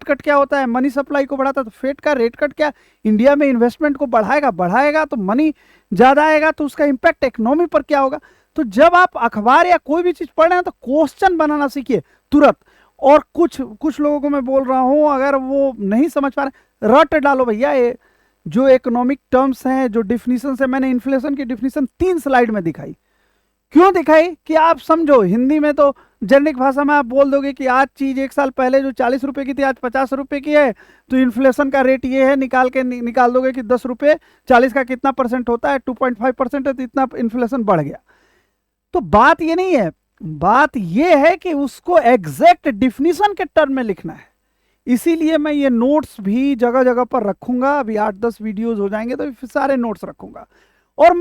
कट क्या होता है? मनी सप्लाई को बढ़ाता है। तो फेड का रेट कट क्या इंडिया में इन्वेस्टमेंट को बढ़ाएगा तो मनी ज्यादा आएगा, तो उसका इंपैक्ट इकोनॉमी पर क्या होगा? तो जब आप अखबार या कोई भी चीज पढ़ रहे हैं तो क्वेश्चन बनाना सीखिए तुरंत। और कुछ लोगों को मैं बोल रहा हूं, अगर वो नहीं समझ पा रहे, रट डालो भैया। ये जो इकोनॉमिक टर्म्स हैं, जो डिफिनीशन है, मैंने इन्फ्लेशन की डिफिनीशन 3 स्लाइड में दिखाई। क्यों दिखाई? कि आप समझो। हिंदी में तो जेनरिक भाषा में आप बोल दोगे कि आज चीज 1 साल पहले जो 40 रुपए की थी आज 50 रुपए की है, तो इन्फ्लेशन का रेट ये है, निकाल दोगे कि 10 रुपए 40 का कितना परसेंट होता है, 2.5% है, तो इतना इन्फ्लेशन बढ़ गया। तो बात ये नहीं है, बात ये है कि उसको एग्जैक्ट डिफिनीशन के टर्म में लिखना है। इसीलिए मैं ये नोट्स भी जगह जगह पर रखूंगा। अभी 8-10 वीडियोस हो जाएंगे तो फिर सारे नोट्स रखूंगा। और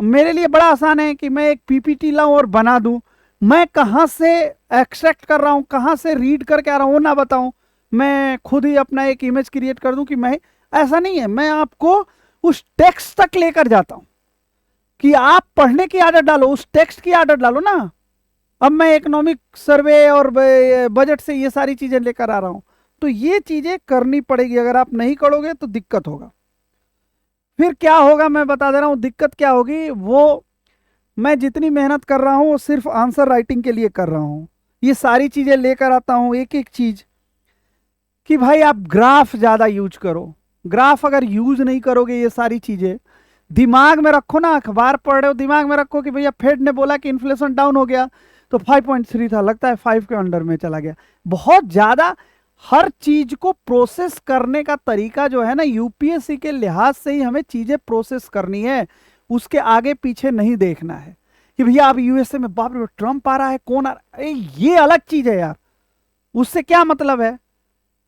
मेरे लिए बड़ा आसान है कि मैं एक पीपीटी लाऊं और बना दूं। मैं कहाँ से एक्सट्रैक्ट कर रहा हूँ, कहाँ से रीड करके आ रहा हूँ वो ना बताऊं, मैं खुद ही अपना एक इमेज क्रिएट कर दूं कि मैं, ऐसा नहीं है। मैं आपको उस टेक्स्ट तक लेकर जाता हूं कि आप पढ़ने की आदत डालो, उस टेक्स्ट की आदत डालो ना। अब मैं इकोनॉमिक सर्वे और बजट से ये सारी चीजें लेकर आ रहा हूं, तो ये चीजें करनी पड़ेगी। अगर आप नहीं करोगे तो दिक्कत होगा। फिर क्या होगा मैं बता दे रहा हूं, दिक्कत क्या होगी वो। मैं जितनी मेहनत कर रहा हूं वो सिर्फ आंसर राइटिंग के लिए कर रहा हूं। ये सारी चीजें लेकर आता हूं एक एक चीज, कि भाई आप ग्राफ ज्यादा यूज करो। ग्राफ अगर यूज नहीं करोगे, ये सारी चीजें दिमाग में रखो ना। अखबार पढ़ रहे हो, दिमाग में रखो कि भैया फेड ने बोला कि इन्फ्लेशन डाउन हो गया, तो 5.3 था, लगता है 5 के अंडर में चला गया। बहुत ज्यादा हर चीज को प्रोसेस करने का तरीका जो है ना, यूपीएससी के लिहाज से ही हमें चीजें प्रोसेस करनी है, उसके आगे पीछे नहीं देखना है कि भैया अब यूएसए में बाप रे ट्रम्प आ रहा है, कौन आ रहा है, ये अलग चीज है यार। उससे क्या मतलब है?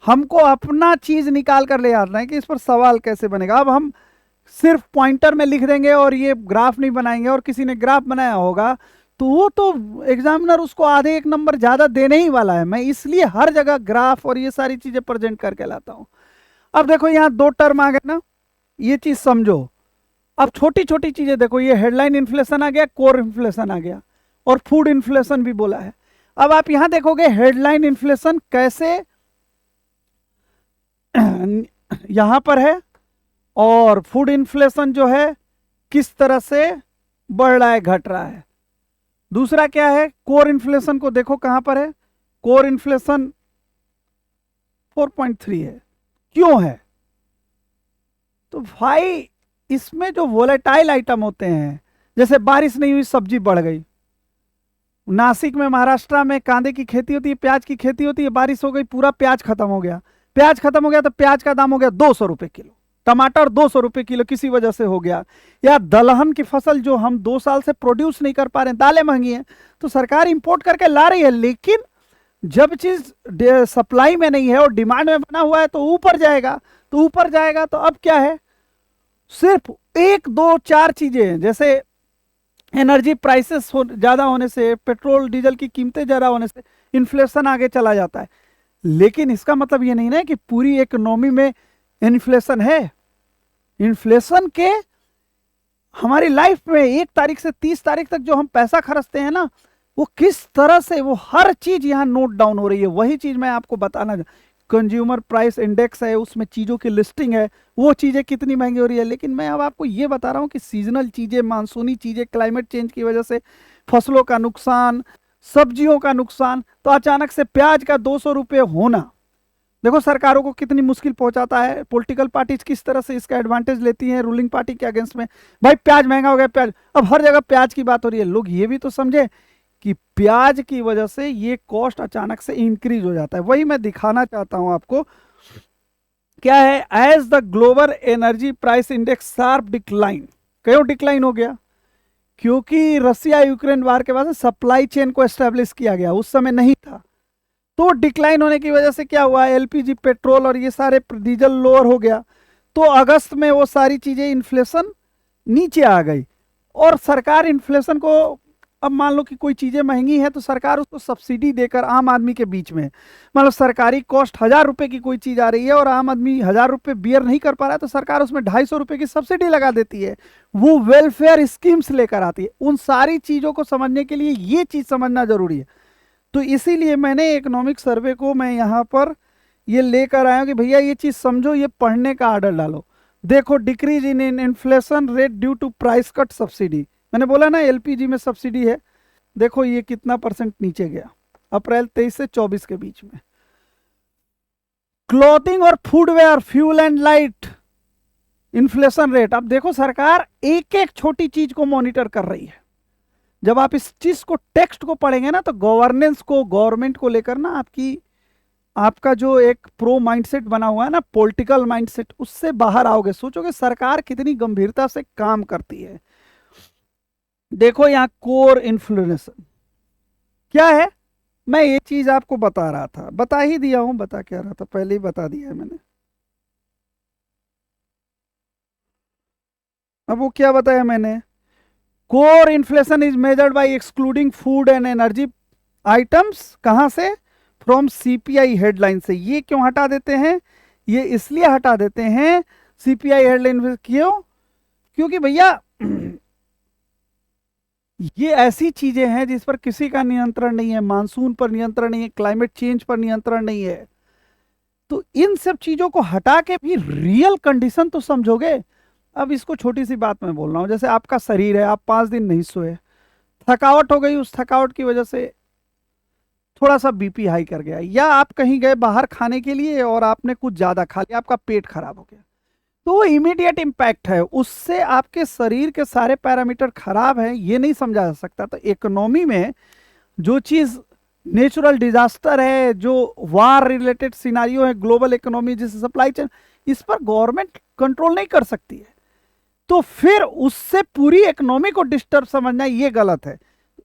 हमको अपना चीज निकाल कर ले आना है कि इस पर सवाल कैसे बनेगा। अब हम सिर्फ पॉइंटर में लिख देंगे और ये ग्राफ नहीं बनाएंगे, और किसी ने ग्राफ बनाया होगा तो वो तो एग्जामिनर उसको आधे एक नंबर ज्यादा देने ही वाला है। मैं इसलिए हर जगह ग्राफ और ये सारी चीजें प्रेजेंट करके लाता हूं। अब देखो यहाँ दो टर्म आ गए ना, ये चीज समझो। अब छोटी छोटी चीजें देखो, ये हेडलाइन इन्फ्लेशन आ गया, कोर इन्फ्लेशन आ गया, और फूड इन्फ्लेशन भी बोला है। अब आप यहां देखोगे हेडलाइन इन्फ्लेशन कैसे यहां पर है, और फूड इन्फ्लेशन जो है किस तरह से बढ़ रहा है, घट रहा है। दूसरा क्या है, कोर इन्फ्लेशन को देखो कहां पर है। कोर इन्फ्लेशन 4.3 है। क्यों है? तो भाई इसमें जो वोलेटाइल आइटम होते हैं, जैसे बारिश नहीं हुई सब्जी बढ़ गई। नासिक में, महाराष्ट्र में कांदे की खेती होती है, प्याज की खेती होती है, बारिश हो गई, पूरा प्याज खत्म हो गया। प्याज खत्म हो गया तो प्याज का दाम हो गया 200 रुपए किलो। टमाटर 200 रुपए किलो किसी वजह से हो गया। या दलहन की फसल जो हम 2 साल से प्रोड्यूस नहीं कर पा रहे हैं, दालें महंगी हैं, तो सरकार इंपोर्ट करके ला रही है। लेकिन जब चीज सप्लाई में नहीं है और डिमांड में बना हुआ है तो ऊपर जाएगा। तो ऊपर जाएगा तो अब क्या है, सिर्फ एक दो चार चीजें हैं, जैसे एनर्जी प्राइसेस ज्यादा होने से, पेट्रोल डीजल की कीमतें ज्यादा होने से इन्फ्लेशन आगे चला जाता है। लेकिन इसका मतलब ये नहीं ना कि पूरी इकोनॉमी में इन्फ्लेशन है। इन्फ्लेशन के हमारी लाइफ में 1 तारीख से 30 तारीख तक जो हम पैसा खर्चते हैं ना, वो किस तरह से, वो हर चीज यहाँ नोट डाउन हो रही है। वही चीज मैं आपको बताना, कंज्यूमर प्राइस इंडेक्स है, उसमें चीजों की लिस्टिंग है, वो चीजें कितनी महंगी हो रही है। लेकिन मैं अब आपको ये बता रहा हूँ कि सीजनल चीजें, मानसूनी चीजें, क्लाइमेट चेंज की वजह से फसलों का नुकसान, सब्जियों का नुकसान, तो अचानक से प्याज का 200 रुपये होना, देखो सरकारों को कितनी मुश्किल पहुंचाता है। पॉलिटिकल पार्टीज किस तरह से इसका एडवांटेज लेती हैं रूलिंग पार्टी के अगेंस्ट में। भाई प्याज महंगा हो गया, प्याज, अब हर जगह प्याज की बात हो रही है। लोग ये भी तो समझे कि प्याज की वजह से ये कॉस्ट अचानक से इंक्रीज हो जाता है। वही मैं दिखाना चाहता हूं आपको, क्या है, as the global energy price index sharp decline. क्यों डिक्लाइन हो गया? क्योंकि रसिया यूक्रेन वार के बाद सप्लाई चेन को एस्टेब्लिश किया गया, उस समय नहीं था। तो डिक्लाइन होने की वजह से क्या हुआ, एलपीजी, पेट्रोल और ये सारे डीजल लोअर हो गया। तो अगस्त में वो सारी चीजें, इन्फ्लेशन नीचे आ गई। और सरकार इन्फ्लेशन को, अब मान लो कि कोई चीजें महंगी है तो सरकार उसको सब्सिडी देकर आम आदमी के बीच में, मतलब सरकारी कॉस्ट 1000 रुपए की कोई चीज आ रही है और आम आदमी 1000 रुपए बियर नहीं कर पा रहा है, तो सरकार उसमें 250 रुपए की सब्सिडी लगा देती है। वो वेलफेयर स्कीम्स लेकर आती है। उन सारी चीजों को समझने के लिए ये चीज समझना जरूरी है। तो इसीलिए मैंने इकोनॉमिक सर्वे को मैं यहाँ पर ये लेकर आया हूं कि भैया ये चीज समझो, ये पढ़ने का आर्डर डालो। देखो, decrease in inflation rate due to price cut subsidy, मैंने बोला ना एलपीजी में सब्सिडी है। देखो ये कितना परसेंट नीचे गया अप्रैल 23 से 24 के बीच में। क्लॉथिंग और foodware, fuel and light, inflation rate. अब देखो सरकार एक एक छोटी चीज को मॉनिटर कर रही है। जब आप इस चीज को, टेक्स्ट को पढ़ेंगे ना, तो गवर्नेंस को, गवर्नमेंट को लेकर ना आपका जो एक प्रो माइंडसेट बना हुआ है ना, पॉलिटिकल माइंडसेट, उससे बाहर आओगे। सोचोगे सरकार कितनी गंभीरता से काम करती है। देखो यहाँ कोर इन्फ्लेशन क्या है, मैं ये चीज आपको बता रहा था, बता ही दिया हूं, बता क्या रहा था, पहले ही बता दिया है मैंने। अब वो क्या बताया मैंने, core inflation is measured by excluding food and energy items, कहां से? फ्रॉम सीपीआई हेडलाइन से। ये क्यों हटा देते हैं? ये इसलिए हटा देते हैं सीपीआई हेडलाइन, क्यों? क्योंकि भैया ये ऐसी चीजें हैं जिस पर किसी का नियंत्रण नहीं है, मानसून पर नियंत्रण नहीं है, क्लाइमेट चेंज पर नियंत्रण नहीं है। तो इन सब चीजों को हटा के भी रियल कंडीशन तो समझोगे। अब इसको छोटी सी बात मैं बोल रहा हूं, जैसे आपका शरीर है, आप 5 दिन नहीं सोए, थकावट हो गई, उस थकावट की वजह से थोड़ा सा बीपी हाई कर गया, या आप कहीं गए बाहर खाने के लिए और आपने कुछ ज्यादा खा लिया, आपका पेट खराब हो गया, तो वो इमीडिएट इम्पैक्ट है, उससे आपके शरीर के सारे पैरामीटर खराब हैं, ये नहीं समझा जा सकता। तो इकोनॉमी में जो चीज नेचुरल डिजास्टर है, जो वार रिलेटेड सिनारियो है, ग्लोबल इकोनॉमी जैसे सप्लाई चेन, इस पर गवर्नमेंट कंट्रोल नहीं कर सकती है। तो फिर उससे पूरी इकोनॉमी को डिस्टर्ब समझना ये गलत है।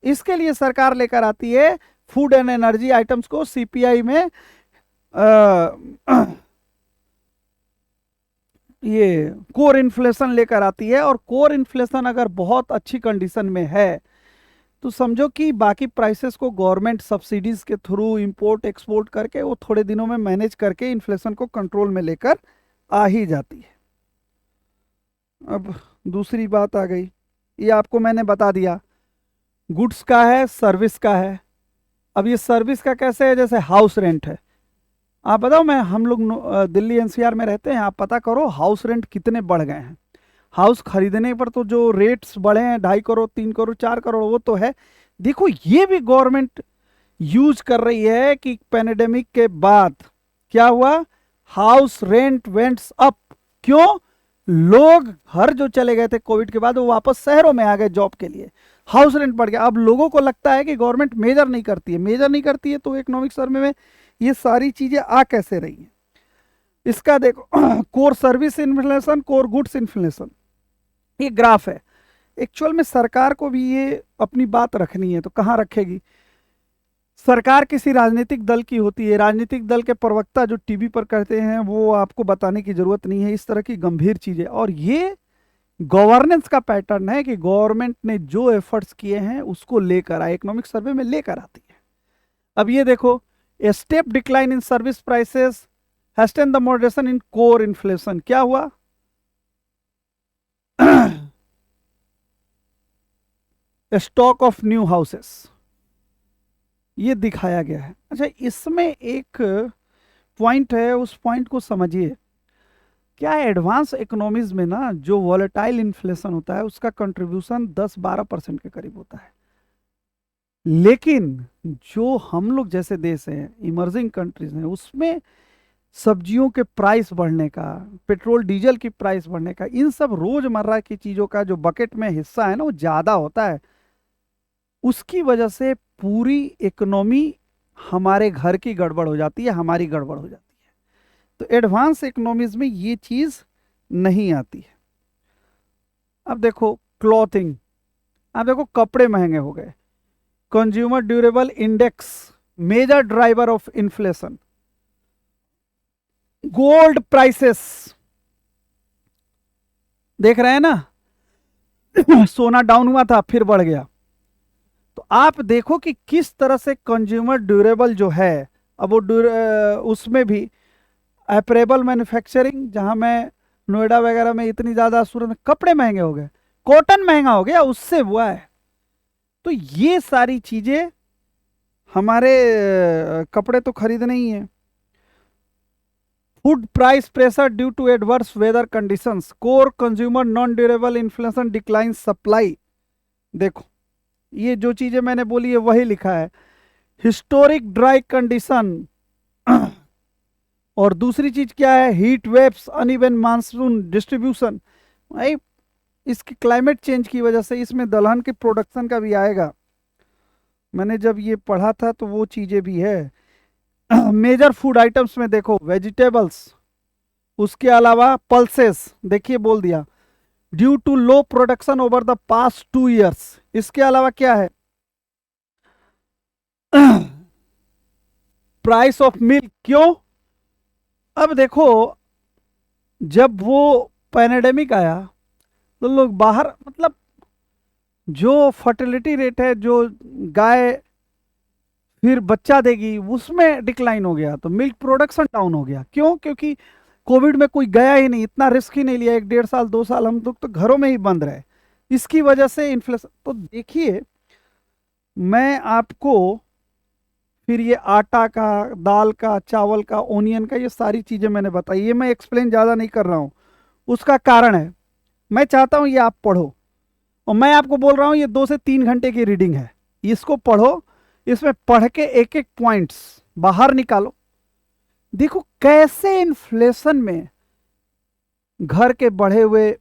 इसके लिए सरकार लेकर आती है फूड एंड एनर्जी आइटम्स को सीपीआई में ये कोर इन्फ्लेशन लेकर आती है। और कोर इन्फ्लेशन अगर बहुत अच्छी कंडीशन में है तो समझो कि बाकी प्राइसेस को गवर्नमेंट सब्सिडीज के थ्रू इंपोर्ट एक्सपोर्ट करके वो थोड़े दिनों में मैनेज करके इन्फ्लेशन को कंट्रोल में लेकर आ ही जाती है। अब दूसरी बात आ गई, ये आपको मैंने बता दिया, गुड्स का है, सर्विस का है। अब ये सर्विस का कैसे है? जैसे हाउस रेंट है, आप बताओ, मैं हम लोग दिल्ली एनसीआर में रहते हैं, आप पता करो हाउस रेंट कितने बढ़ गए हैं। हाउस खरीदने पर तो जो रेट्स बढ़े हैं, 2.5 करोड़ 3 करोड़ 4 करोड़, वो तो है। देखो ये भी गवर्नमेंट यूज कर रही है कि पैंडेमिक के बाद क्या हुआ, हाउस रेंट वेंट्स अप। क्यों? लोग घर जो चले गए थे कोविड के बाद, वो वापस शहरों में आ गए जॉब के लिए, हाउस रेंट बढ़ गया। अब लोगों को लगता है कि गवर्नमेंट मेजर नहीं करती है, मेजर नहीं करती है, तो इकोनॉमिक सर्वे में ये सारी चीजें आ कैसे रही हैं? इसका देखो core service inflation, core goods inflation, ये ग्राफ है। एक्चुअल में सरकार को भी ये अपनी बात रखनी है, तो कहाँ रखेगी? सरकार किसी राजनीतिक दल की होती है, राजनीतिक दल के प्रवक्ता जो टीवी पर कहते हैं वो आपको बताने की जरूरत नहीं है, इस तरह की गंभीर चीजें। और ये गवर्नेंस का पैटर्न है कि गवर्नमेंट ने जो एफर्ट्स किए हैं उसको लेकर आए, इकोनॉमिक सर्वे में लेकर आती है। अब ये देखो, a step decline in service prices hasten the moderation in core inflation. क्या हुआ? स्टॉक ऑफ न्यू हाउसेस, ये दिखाया गया है। अच्छा, इसमें एक पॉइंट है, उस पॉइंट को समझिए। क्या एडवांस इकोनॉमीज में ना जो वॉलेटाइल इन्फ्लेशन होता है उसका कंट्रीब्यूशन 10-12% के करीब होता है, लेकिन जो हम लोग जैसे देश हैं, इमर्जिंग कंट्रीज हैं, उसमें सब्जियों के प्राइस बढ़ने का, पेट्रोल डीजल की प्राइस बढ़ने का, इन सब रोजमर्रा की चीजों का जो बकेट में हिस्सा है ना वो ज्यादा होता है। उसकी वजह से पूरी इकोनॉमी हमारे घर की गड़बड़ हो जाती है, हमारी गड़बड़ हो जाती है। तो एडवांस इकोनॉमीज में ये चीज नहीं आती है। अब देखो क्लॉथिंग, अब देखो कपड़े महंगे हो गए। Consumer durable index, major driver of inflation. Gold prices देख रहे हैं ना, सोना डाउन हुआ था फिर बढ़ गया। तो आप देखो कि किस तरह से कंज्यूमर ड्यूरेबल जो है, अब वो उसमें भी एपरेबल मैन्युफैक्चरिंग, जहां मैं नोएडा वगैरह में इतनी ज्यादा सूरत में कपड़े महंगे हो गए, कॉटन महंगा हो गया, उससे हुआ है। तो ये सारी चीजें हमारे कपड़े तो खरीदने ही है। Food price pressure due to adverse weather conditions, core consumer non durable inflation decline supply. देखो ये जो चीजें मैंने बोली है वही लिखा है, हिस्टोरिक ड्राई कंडीशन। और दूसरी चीज क्या है? Heat waves, uneven monsoon distribution. भाई इसकी क्लाइमेट चेंज की वजह से इसमें दलहन के प्रोडक्शन का भी आएगा। मैंने जब ये पढ़ा था तो वो चीजें भी है। मेजर फूड आइटम्स में देखो वेजिटेबल्स, उसके अलावा पल्सेस, देखिए बोल दिया, due to low production over the past 2 years। इसके अलावा क्या है? Price of milk. क्यों? अब देखो जब वो पैंडेमिक आया तो लोग बाहर, मतलब जो फर्टिलिटी रेट है, जो गाय फिर बच्चा देगी, उसमें डिक्लाइन हो गया, तो मिल्क प्रोडक्शन डाउन हो गया। क्यों? क्योंकि कोविड में कोई गया ही नहीं, इतना रिस्क ही नहीं लिया, 1 डेढ़ साल 2 साल हम लोग तो घरों में ही बंद रहे, इसकी वजह से इन्फ्लेशन। तो देखिए, मैं आपको फिर ये आटा का, दाल का, चावल का, ओनियन का, ये सारी चीजें मैंने बताई, ये मैं एक्सप्लेन ज्यादा नहीं कर रहा हूँ। उसका कारण है, मैं चाहता हूँ ये आप पढ़ो, और मैं आपको बोल रहा हूँ ये 2 से 3 घंटे की रीडिंग है, इसको पढ़ो, इसमें पढ़ के एक एक पॉइंट्स बाहर निकालो। देखो कैसे इन्फ्लेशन में घर के बढ़े हुए,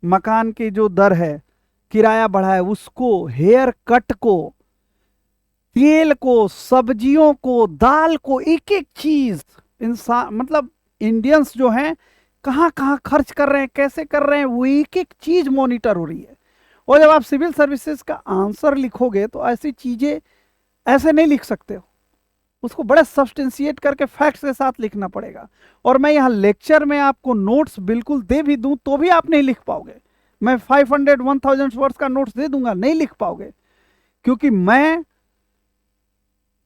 मकान की जो दर है, किराया बढ़ा है उसको, हेयर कट को, तेल को, सब्जियों को, दाल को, एक एक चीज, इंसान मतलब इंडियंस जो हैं कहाँ कहाँ खर्च कर रहे हैं, कैसे कर रहे हैं, वो एक एक चीज मॉनिटर हो रही है। और जब आप सिविल सर्विसेज का आंसर लिखोगे तो ऐसी चीजें ऐसे नहीं लिख सकते हो, उसको बड़े सब्सटेंशिएट करके फैक्ट्स के साथ लिखना पड़ेगा। और मैं यहाँ लेक्चर में आपको नोट्स बिल्कुल दे भी दूं तो भी आप नहीं लिख पाओगे। मैं 500 1000 वर्ड्स का नोट्स दे दूंगा, नहीं लिख पाओगे, क्योंकि मैं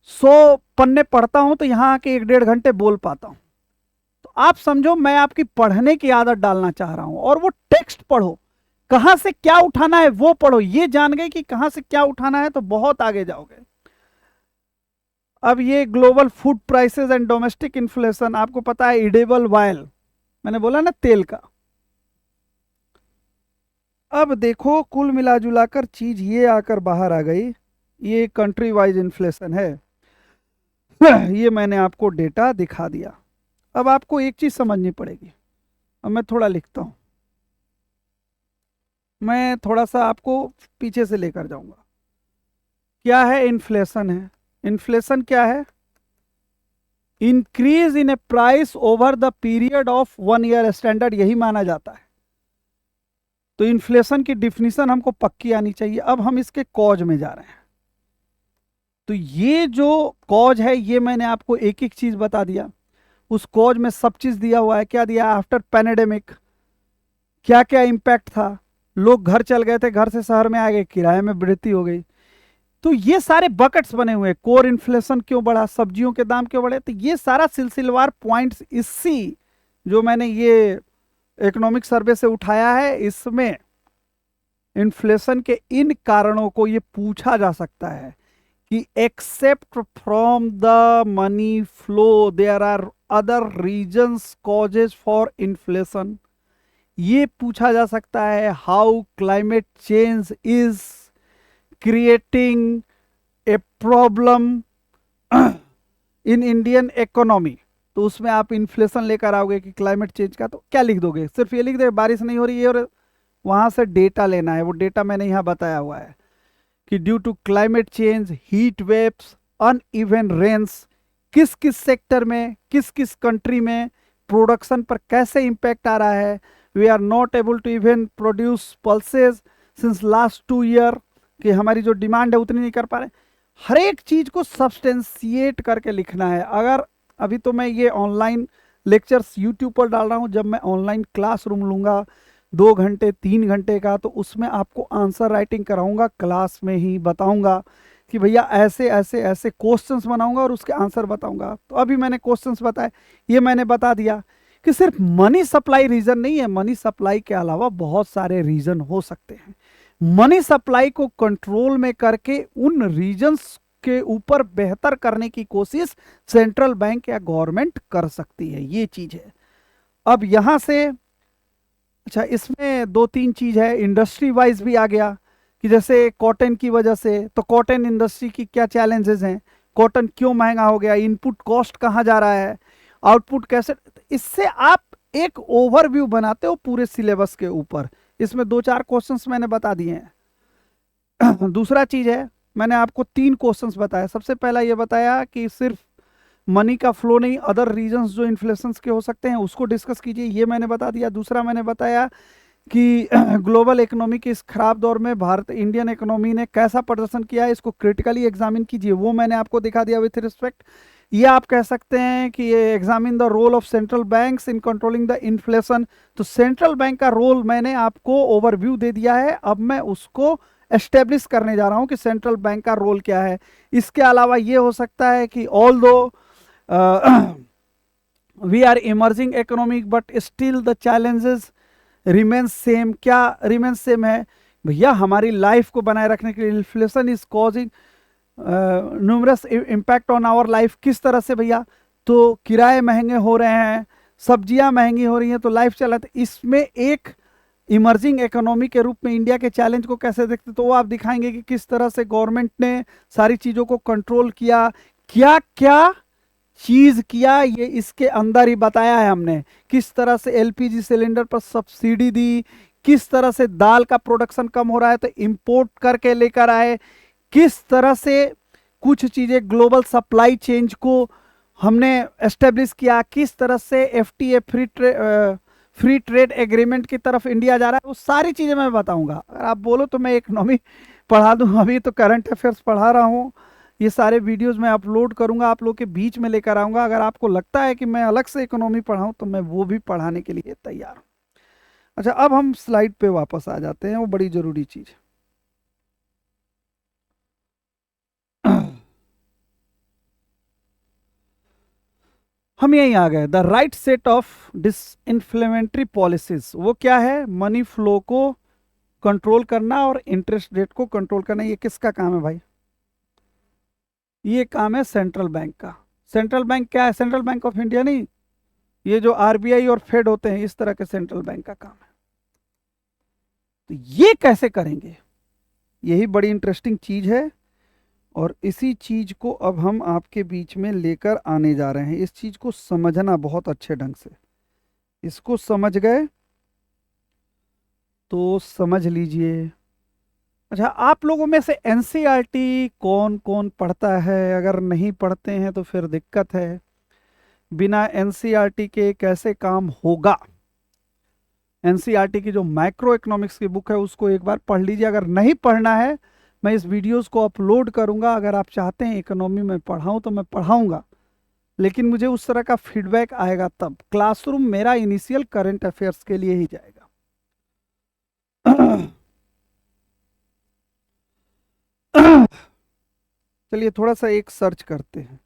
100 पन्ने पढ़ता हूं तो यहाँ आके 1 डेढ़ घंटे बोल पाता हूं। तो आप समझो मैं आपकी पढ़ने की आदत डालना चाह रहा हूं, और वो टेक्स्ट पढ़ो, कहां से क्या उठाना है वो पढ़ो, ये जान गए कि कहां से क्या उठाना है तो बहुत आगे जाओगे। अब ये global food prices and domestic inflation, आपको पता है इडेबल ऑयल, मैंने बोला ना तेल का। अब देखो कुल मिला जुला कर चीज ये आकर बाहर आ गई, ये कंट्री वाइज इन्फ्लेशन है। ये मैंने आपको डेटा दिखा दिया। अब आपको एक चीज समझनी पड़ेगी, अब मैं थोड़ा लिखता हूं, मैं थोड़ा सा आपको पीछे से लेकर जाऊंगा। क्या है इन्फ्लेशन? है इन्फ्लेशन क्या है? Increase in A price over the period of 1 year standard, यही माना जाता है। तो इन्फ्लेशन की डिफिनीशन हमको पक्की आनी चाहिए। अब हम इसके कॉज में जा रहे हैं। तो ये जो कॉज है, ये मैंने आपको एक एक चीज बता दिया, उस कॉज में सब चीज दिया हुआ है। क्या दिया? आफ्टर पैंडेमिक क्या क्या इंपैक्ट था, लोग घर चल गए थे, घर से शहर में आ गए, किराए में वृद्धि हो गई। तो ये सारे बकेट्स बने हुए हैं। कोर इन्फ्लेशन क्यों बढ़ा, सब्जियों के दाम क्यों बढ़े, तो ये सारा सिलसिलेवार पॉइंट्स इसी जो मैंने ये इकोनॉमिक सर्वे से उठाया है, इसमें इन्फ्लेशन के इन कारणों को ये पूछा जा सकता है कि except from the money flow there are other reasons causes for inflation. ये पूछा जा सकता है how climate change is creating a problem in Indian economy. तो उसमें आप इन्फ्लेशन लेकर आओगे कि क्लाइमेट चेंज का, तो क्या लिख दोगे? सिर्फ ये लिख दोगे बारिश नहीं हो रही है, और वहां से डेटा लेना है। वो डेटा मैंने यहाँ बताया हुआ है कि due to climate change, heat waves, uneven rains, किस किस सेक्टर में, किस किस कंट्री में प्रोडक्शन पर कैसे इंपैक्ट आ रहा है। We are not able to even produce pulses since last 2 year, कि हमारी जो डिमांड है उतनी नहीं कर पा रहे। हर एक चीज को सब्सटेंशिएट करके लिखना है। अगर अभी तो मैं ये ऑनलाइन लेक्चर्स यूट्यूब पर डाल रहा हूँ, जब मैं ऑनलाइन क्लासरूम लूंगा 2 घंटे 3 घंटे का, तो उसमें आपको आंसर राइटिंग कराऊंगा, क्लास में ही बताऊंगा कि भैया ऐसे ऐसे ऐसे क्वेश्चंस बनाऊंगा और उसके आंसर बताऊंगा। तो अभी मैंने क्वेश्चंस बताए, ये मैंने बता दिया कि सिर्फ मनी सप्लाई रीजन नहीं है, मनी सप्लाई के अलावा बहुत सारे रीजन हो सकते हैं। मनी सप्लाई को कंट्रोल में करके उन रीजन्स के ऊपर बेहतर करने की कोशिश सेंट्रल बैंक या गवर्नमेंट कर सकती है, ये चीज है। अब यहां से अच्छा, इसमें 2 3 चीज है, इंडस्ट्री वाइज भी आ गया कि जैसे कॉटन की वजह से, तो कॉटन इंडस्ट्री की क्या चैलेंजेस हैं, कॉटन क्यों महंगा हो गया, इनपुट कॉस्ट कहाँ जा रहा है, आउटपुट कैसे। इससे आप एक ओवरव्यू बनाते हो पूरे सिलेबस के ऊपर। इसमें 2 4 क्वेश्चंस मैंने बता दिए हैं। दूसरा चीज है, मैंने आपको 3 क्वेश्चंस बताया। सबसे पहला ये बताया कि सिर्फ मनी का फ्लो नहीं, अदर रीजंस जो इन्फ्लेशन के हो सकते हैं उसको डिस्कस कीजिए, ये मैंने बता दिया। दूसरा मैंने बताया कि ग्लोबल इकोनॉमी के इस खराब दौर में भारत, इंडियन इकोनॉमी ने कैसा प्रदर्शन किया है, इसको क्रिटिकली एग्जामिन कीजिए, वो मैंने आपको दिखा दिया विथ रिस्पेक्ट। ये आप कह सकते हैं कि ये examine the role of central banks in controlling the inflation. तो सेंट्रल बैंक का रोल मैंने आपको ओवरव्यू दे दिया है, अब मैं उसको एस्टेब्लिश करने जा रहा हूं कि सेंट्रल बैंक का रोल क्या है। इसके अलावा ये हो सकता है कि although we are emerging economic but still the challenges remain same. क्या रिमेन सेम है भैया? हमारी लाइफ को बनाए रखने के लिए inflation is causing numerous impact on our life. किस तरह से भैया? तो किराए महंगे हो रहे हैं, सब्जियां महंगी हो रही हैं, तो लाइफ चला। इसमें एक इमर्जिंग इकोनॉमी के रूप में इंडिया के चैलेंज को कैसे देखते, तो वो आप दिखाएंगे कि किस तरह से गवर्नमेंट ने सारी चीज़ों को कंट्रोल किया, क्या क्या चीज किया, ये इसके अंदर ही बताया है हमने। किस तरह से एलपीजी सिलेंडर पर सब्सिडी दी, किस तरह से दाल का प्रोडक्शन कम हो रहा है तो इंपोर्ट करके लेकर आए, किस तरह से कुछ चीजें ग्लोबल सप्लाई चेंज को हमने एस्टेब्लिश किया, किस तरह से एफटीए फ्री ट्रेड एग्रीमेंट की तरफ इंडिया जा रहा है, वो सारी चीजें मैं बताऊंगा। अगर आप बोलो तो मैं इकोनॉमी पढ़ा दूं, अभी तो करंट अफेयर्स पढ़ा रहा हूँ। ये सारे वीडियोस मैं अपलोड करूंगा, आप लोग के बीच में लेकर आऊंगा। अगर आपको लगता है कि मैं अलग से इकोनॉमी पढ़ाऊं तो मैं वो भी पढ़ाने के लिए तैयार हूं। अच्छा, अब हम स्लाइड पे वापस आ जाते हैं, वो बड़ी जरूरी चीज है। हम यहीं आ गए। The right set of disinflationary policies, वो क्या है? मनी फ्लो को कंट्रोल करना और इंटरेस्ट रेट को कंट्रोल करना। ये किसका काम है भाई? ये काम है सेंट्रल बैंक का। सेंट्रल बैंक क्या है? सेंट्रल बैंक ऑफ इंडिया नहीं, ये जो आरबीआई और फेड होते हैं, इस तरह के सेंट्रल बैंक का काम है। तो ये कैसे करेंगे, यही बड़ी इंटरेस्टिंग चीज है। और इसी चीज को अब हम आपके बीच में लेकर आने जा रहे हैं। इस चीज को समझना बहुत अच्छे ढंग से, इसको समझ गए तो समझ लीजिए। अच्छा, आप लोगों में से एनसीईआरटी कौन कौन पढ़ता है? अगर नहीं पढ़ते हैं तो फिर दिक्कत है। बिना एनसीईआरटी के कैसे काम होगा? एनसीईआरटी की जो माइक्रो इकोनॉमिक्स की बुक है उसको एक बार पढ़ लीजिए। अगर नहीं पढ़ना है, मैं इस वीडियोस को अपलोड करूंगा। अगर आप चाहते हैं इकोनॉमी में पढ़ाऊं तो मैं पढ़ाऊंगा, लेकिन मुझे उस तरह का फीडबैक आएगा तब। क्लासरूम मेरा इनिशियल करंट अफेयर्स के लिए ही जाएगा। चलिए थोड़ा सा एक सर्च करते हैं।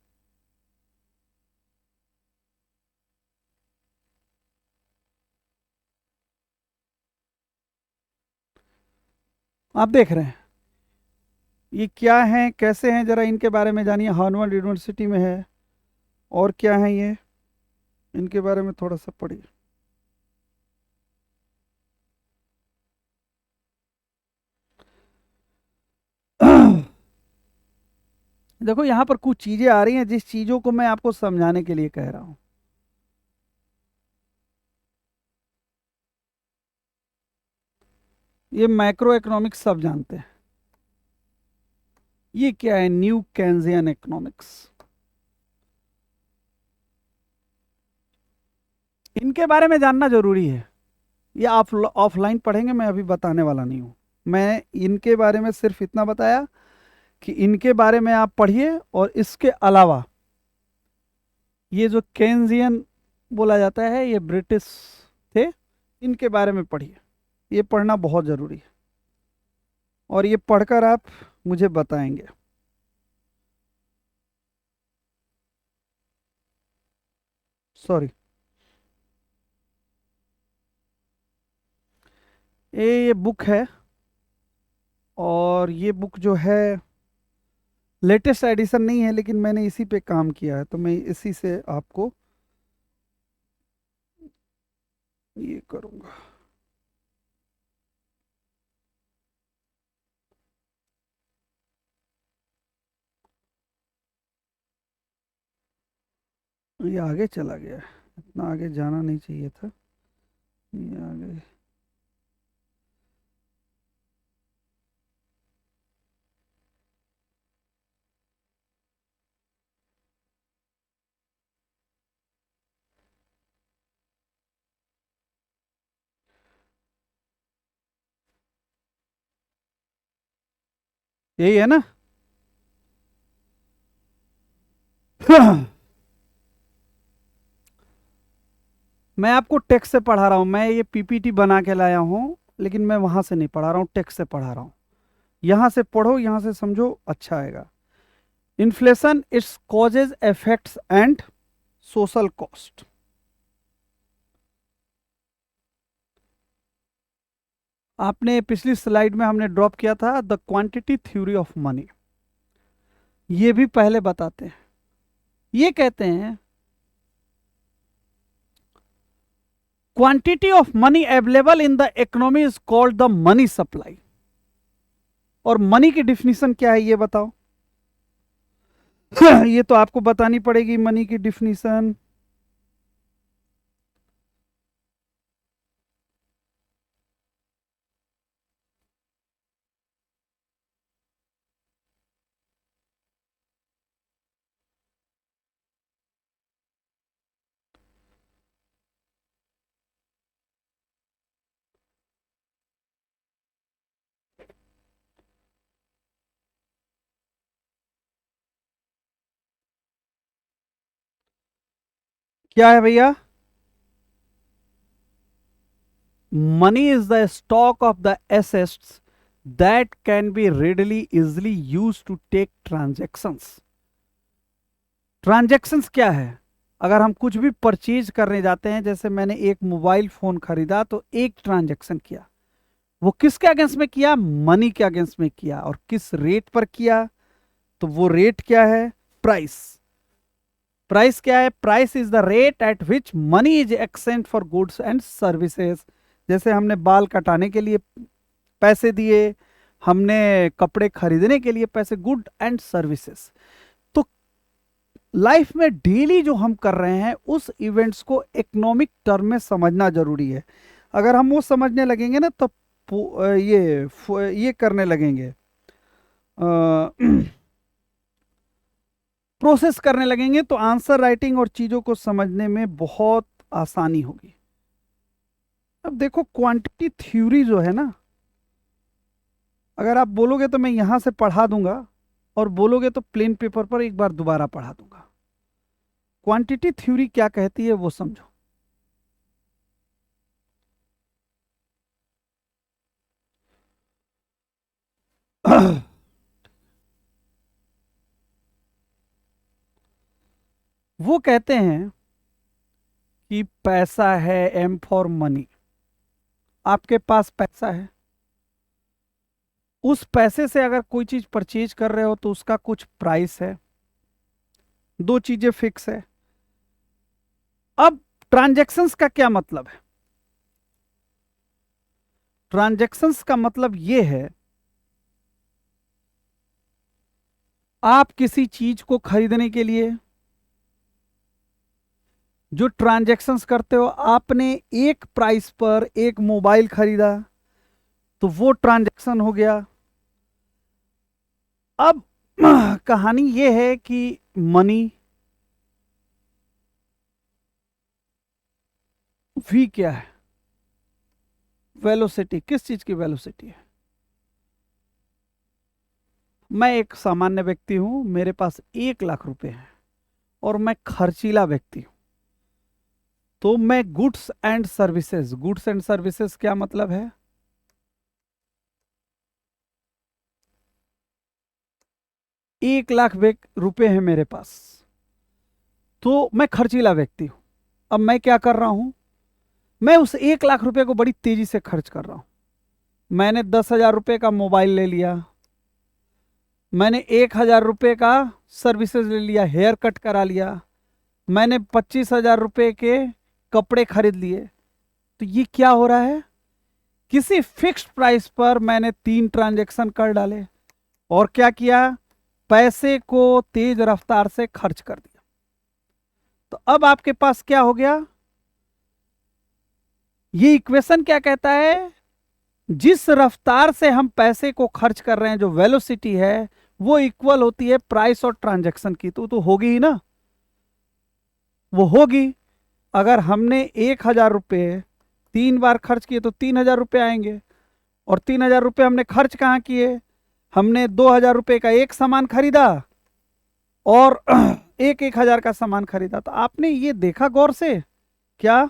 आप देख रहे हैं ये क्या है, कैसे हैं, जरा इनके बारे में जानिए। हार्वर्ड यूनिवर्सिटी में है, और क्या है ये, इनके बारे में थोड़ा सा पढ़िए। देखो यहाँ पर कुछ चीजें आ रही हैं जिस चीजों को मैं आपको समझाने के लिए कह रहा हूं। ये मैक्रो इकोनॉमिक्स सब जानते हैं। ये क्या है? New Keynesian economics. इनके बारे में जानना जरूरी है। ये आप ऑफलाइन पढ़ेंगे, मैं अभी बताने वाला नहीं हूं। मैं इनके बारे में सिर्फ इतना बताया कि इनके बारे में आप पढ़िए, और इसके अलावा ये जो केन्जियन बोला जाता है, ये ब्रिटिश थे, इनके बारे में पढ़िए। ये पढ़ना बहुत ज़रूरी है, और ये पढ़कर आप मुझे बताएंगे। सॉरी, ये बुक है, और ये बुक जो है लेटेस्ट एडिशन नहीं है, लेकिन मैंने इसी पे काम किया है, तो मैं इसी से आपको ये करूँगा। ये आगे चला गया है, इतना आगे जाना नहीं चाहिए था। ये आगे, यही है ना? मैं आपको टेक्स्ट से पढ़ा रहा हूँ। मैं ये पीपीटी बना के लाया हूँ, लेकिन मैं वहां से नहीं पढ़ा रहा हूँ, टेक्स्ट से पढ़ा रहा हूँ। यहां से पढ़ो, यहां से समझो, अच्छा आएगा। Inflation, its causes, effects and social cost. आपने पिछली स्लाइड में हमने ड्रॉप किया था the quantity theory of money. ये भी पहले बताते हैं। ये कहते हैं quantity of money available in the economy is called the money supply. और मनी की डिफिनीशन क्या है ये बताओ। ये तो आपको बतानी पड़ेगी मनी की डिफिनीशन। क्या है भैया? Money is the stock of the assets that can be readily easily use to take transactions. Transactions क्या है? अगर हम कुछ भी परचेज करने जाते हैं, जैसे मैंने एक मोबाइल फोन खरीदा तो एक ट्रांजेक्शन किया, वो किसके अगेंस्ट में किया? मनी के अगेंस्ट में किया। और किस रेट पर किया? तो वो रेट क्या है? प्राइस। प्राइस क्या है? Price is the rate at which money is exchange for goods and services. जैसे हमने बाल कटाने के लिए पैसे दिए, हमने कपड़े खरीदने के लिए पैसे, गुड एंड सर्विसेज। तो लाइफ में डेली जो हम कर रहे हैं उस इवेंट्स को इकोनॉमिक टर्म में समझना जरूरी है। अगर हम वो समझने लगेंगे ना तो ये करने लगेंगे, प्रोसेस करने लगेंगे, तो आंसर राइटिंग और चीजों को समझने में बहुत आसानी होगी। अब देखो क्वांटिटी थ्योरी जो है ना, अगर आप बोलोगे तो मैं यहां से पढ़ा दूंगा, और बोलोगे तो प्लेन पेपर पर एक बार दोबारा पढ़ा दूंगा। क्वांटिटी थ्योरी क्या कहती है वो समझो। वो कहते हैं कि पैसा है, एम फॉर मनी। आपके पास पैसा है, उस पैसे से अगर कोई चीज परचेज कर रहे हो तो उसका कुछ प्राइस है, दो चीजें फिक्स है। अब ट्रांजैक्शंस का क्या मतलब है? ट्रांजैक्शंस का मतलब ये है, आप किसी चीज को खरीदने के लिए जो ट्रांजैक्शंस करते हो, आपने एक प्राइस पर एक मोबाइल खरीदा तो वो ट्रांजैक्शन हो गया। अब कहानी ये है कि मनी वी क्या है? वेलोसिटी। किस चीज की वेलोसिटी है? मैं एक सामान्य व्यक्ति हूं, मेरे पास 1 लाख रुपए हैं और मैं खर्चीला व्यक्ति हूं, तो मैं goods and services, goods and services क्या मतलब है? 1 लाख रुपए हैं मेरे पास, तो मैं खर्चीला व्यक्ति हूं। अब मैं क्या कर रहा हूं? मैं उस 1 लाख रुपए को बड़ी तेजी से खर्च कर रहा हूं। मैंने 10,000 रुपए का मोबाइल ले लिया, मैंने 1,000 रुपए का सर्विसेज ले लिया, हेयर कट करा लिया, मैंने 25,000 रुपए के कपड़े खरीद लिए। तो ये क्या हो रहा है? किसी फिक्स्ड प्राइस पर मैंने 3 ट्रांजेक्शन कर डाले, और क्या किया? पैसे को तेज रफ्तार से खर्च कर दिया। तो अब आपके पास क्या हो गया? ये इक्वेशन क्या कहता है? जिस रफ्तार से हम पैसे को खर्च कर रहे हैं, जो वेलोसिटी है, वो इक्वल होती है प्राइस और ट्रांजैक्शन की। तो होगी ही ना, वो होगी। अगर हमने 1,000 रुपये 3 बार खर्च किए तो 3,000 रुपये आएंगे। और 3,000 रुपये हमने खर्च कहाँ किए? हमने 2,000 रुपये का एक सामान खरीदा और एक 1,000 का सामान खरीदा। तो आपने ये देखा गौर से क्या?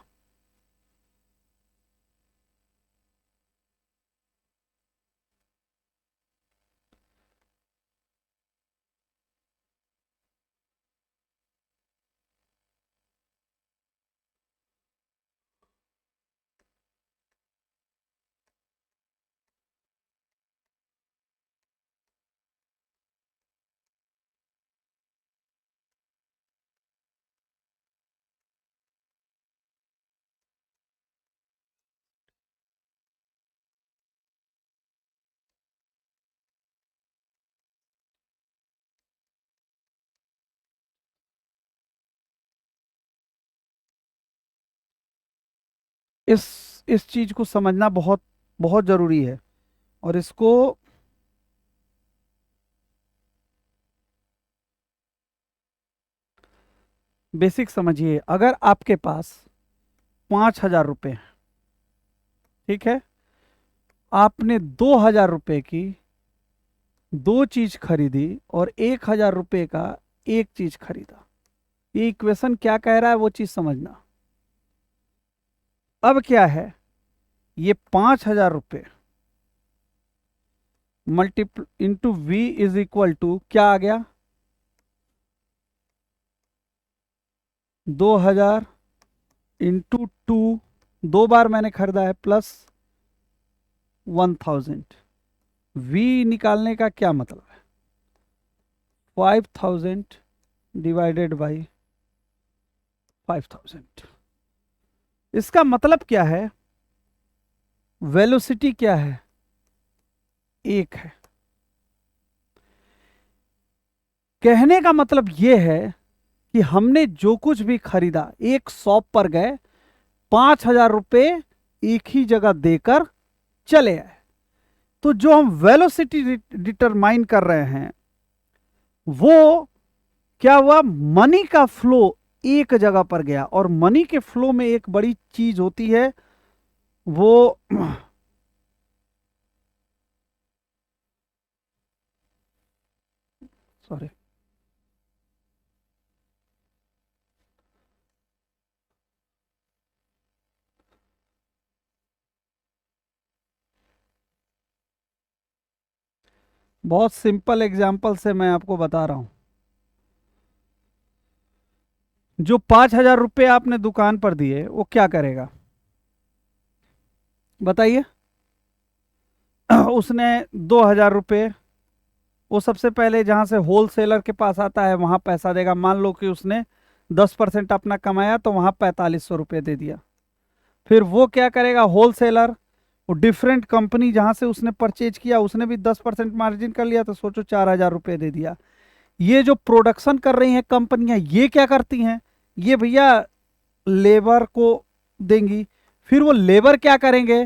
इस इस चीज को समझना बहुत बहुत जरूरी है। और इसको बेसिक समझिए। अगर आपके पास 5,000 रुपये हैं, ठीक है, आपने 2,000 रुपये की दो चीज खरीदी और 1,000 रुपये का एक चीज खरीदा। ये इक्वेशन क्या कह रहा है वो चीज समझना। अब क्या है, ये 5,000 रुपये multiple into V is equal to क्या आ गया, 2,000 इंटू टू, दो बार मैंने खरीदा है, प्लस 1,000। वी निकालने का क्या मतलब है, 5,000 डिवाइडेड बाई 5,000। इसका मतलब क्या है, वेलोसिटी क्या है, एक है। कहने का मतलब यह है कि हमने जो कुछ भी खरीदा, एक शॉप पर गए, 5,000 रुपये एक ही जगह देकर चले आए। तो जो हम वेलोसिटी डिटरमाइन कर रहे हैं वो क्या हुआ, मनी का फ्लो एक जगह पर गया। और मनी के फ्लो में एक बड़ी चीज होती है वो सॉरी, बहुत सिंपल एग्जांपल से मैं आपको बता रहा हूं। जो 5,000 रुपये आपने दुकान पर दिए वो क्या करेगा बताइए। उसने 2,000 रुपये, वो सबसे पहले जहां से होलसेलर के पास आता है वहां पैसा देगा। मान लो कि उसने 10% अपना कमाया तो वहां 4,500 रुपये दे दिया। फिर वो क्या करेगा, होलसेलर, वो डिफरेंट कंपनी जहां से उसने परचेज किया उसने भी 10% मार्जिन कर लिया, तो सोचो 4,000 रुपये दे दिया। ये जो प्रोडक्शन कर रही हैं कंपनियां, ये क्या करती हैं, ये भैया लेबर को देंगी। फिर वो लेबर क्या करेंगे,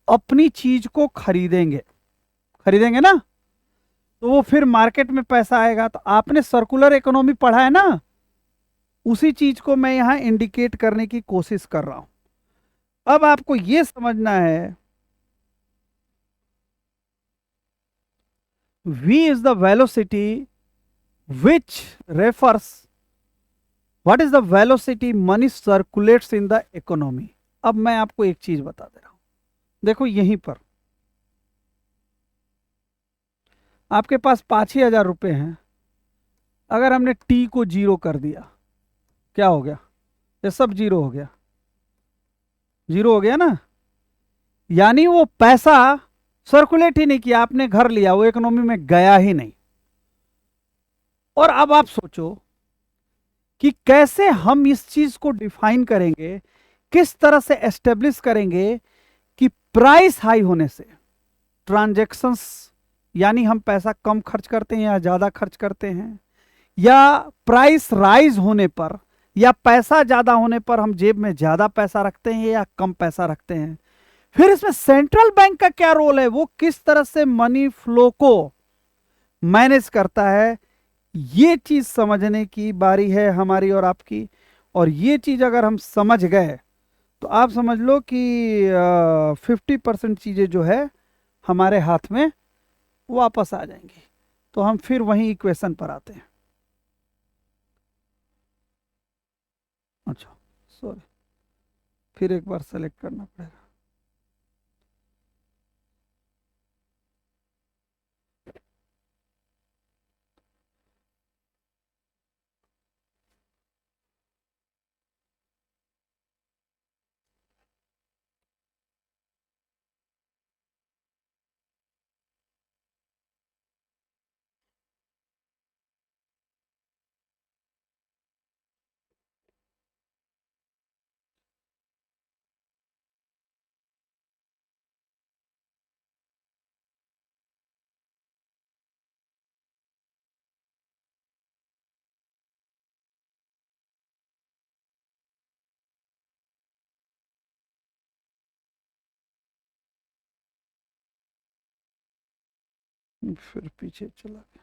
अपनी चीज को खरीदेंगे, खरीदेंगे ना, तो वो फिर मार्केट में पैसा आएगा। तो आपने सर्कुलर इकोनॉमी पढ़ा है ना, उसी चीज को मैं यहां इंडिकेट करने की कोशिश कर रहा हूं। अब आपको यह समझना है, v is the velocity which refers what is the velocity money circulates in the economy। अब मैं आपको एक चीज बता दे रहा हूं, देखो यहीं पर आपके पास 5,000 रुपये हैं। अगर हमने टी को जीरो कर दिया, क्या हो गया, ये सब जीरो हो गया, जीरो हो गया ना। यानी वो पैसा सर्कुलेट ही नहीं किया, आपने घर लिया, वो इकोनॉमी में गया ही नहीं। और अब आप सोचो कि कैसे हम इस चीज को डिफाइन करेंगे, किस तरह से एस्टेब्लिश करेंगे कि प्राइस हाई होने से ट्रांजैक्शंस, यानी हम पैसा कम खर्च करते हैं या ज्यादा खर्च करते हैं, या प्राइस राइज होने पर या पैसा ज्यादा होने पर हम जेब में ज्यादा पैसा रखते हैं या कम पैसा रखते हैं। फिर इसमें सेंट्रल बैंक का क्या रोल है, वो किस तरह से मनी फ्लो को मैनेज करता है, ये चीज समझने की बारी है हमारी और आपकी। और ये चीज अगर हम समझ गए तो आप समझ लो कि 50% चीजें जो है हमारे हाथ में वापस आ जाएंगी। तो हम फिर वही इक्वेशन पर आते हैं। अच्छा, सॉरी, फिर एक बार सेलेक्ट करना पड़ेगा। फिर पीछे चला गया।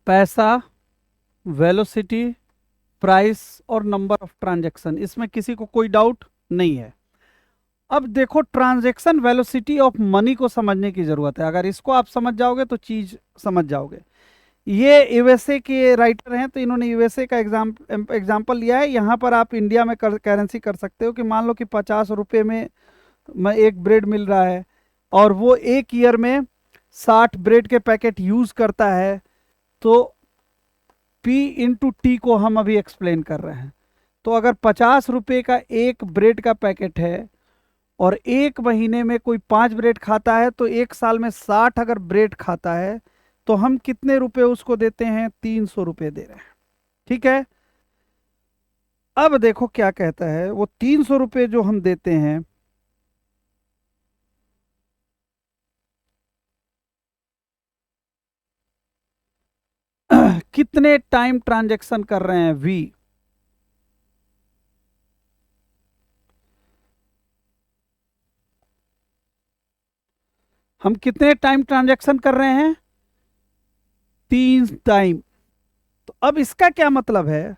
पैसा, वेलोसिटी, प्राइस और नंबर ऑफ ट्रांजैक्शन, इसमें किसी को कोई डाउट नहीं है। अब देखो, ट्रांजैक्शन वेलोसिटी ऑफ मनी को समझने की जरूरत है। अगर इसको आप समझ जाओगे तो चीज समझ जाओगे। ये यूएसए के राइटर हैं, तो इन्होंने यूएसए का एग्जाम्पल लिया है। यहाँ पर आप इंडिया में करेंसी कर सकते हो कि मान लो कि 50 रुपये में एक ब्रेड मिल रहा है, और वो एक ईयर में 60 ब्रेड के पैकेट यूज करता है। तो P इंटू टी को हम अभी एक्सप्लेन कर रहे हैं। तो अगर 50 रुपये का एक ब्रेड का पैकेट है और एक महीने में कोई 5 ब्रेड खाता है, तो एक साल में 60 अगर ब्रेड खाता है, तो हम कितने रुपए उसको देते हैं? 300 रुपये दे रहे हैं। ठीक है। अब देखो क्या कहता है, वो 300 रुपये जो हम देते हैं, कितने टाइम ट्रांजैक्शन कर रहे हैं? V। हम कितने टाइम ट्रांजैक्शन कर रहे हैं? 3 टाइम। तो अब इसका क्या मतलब है?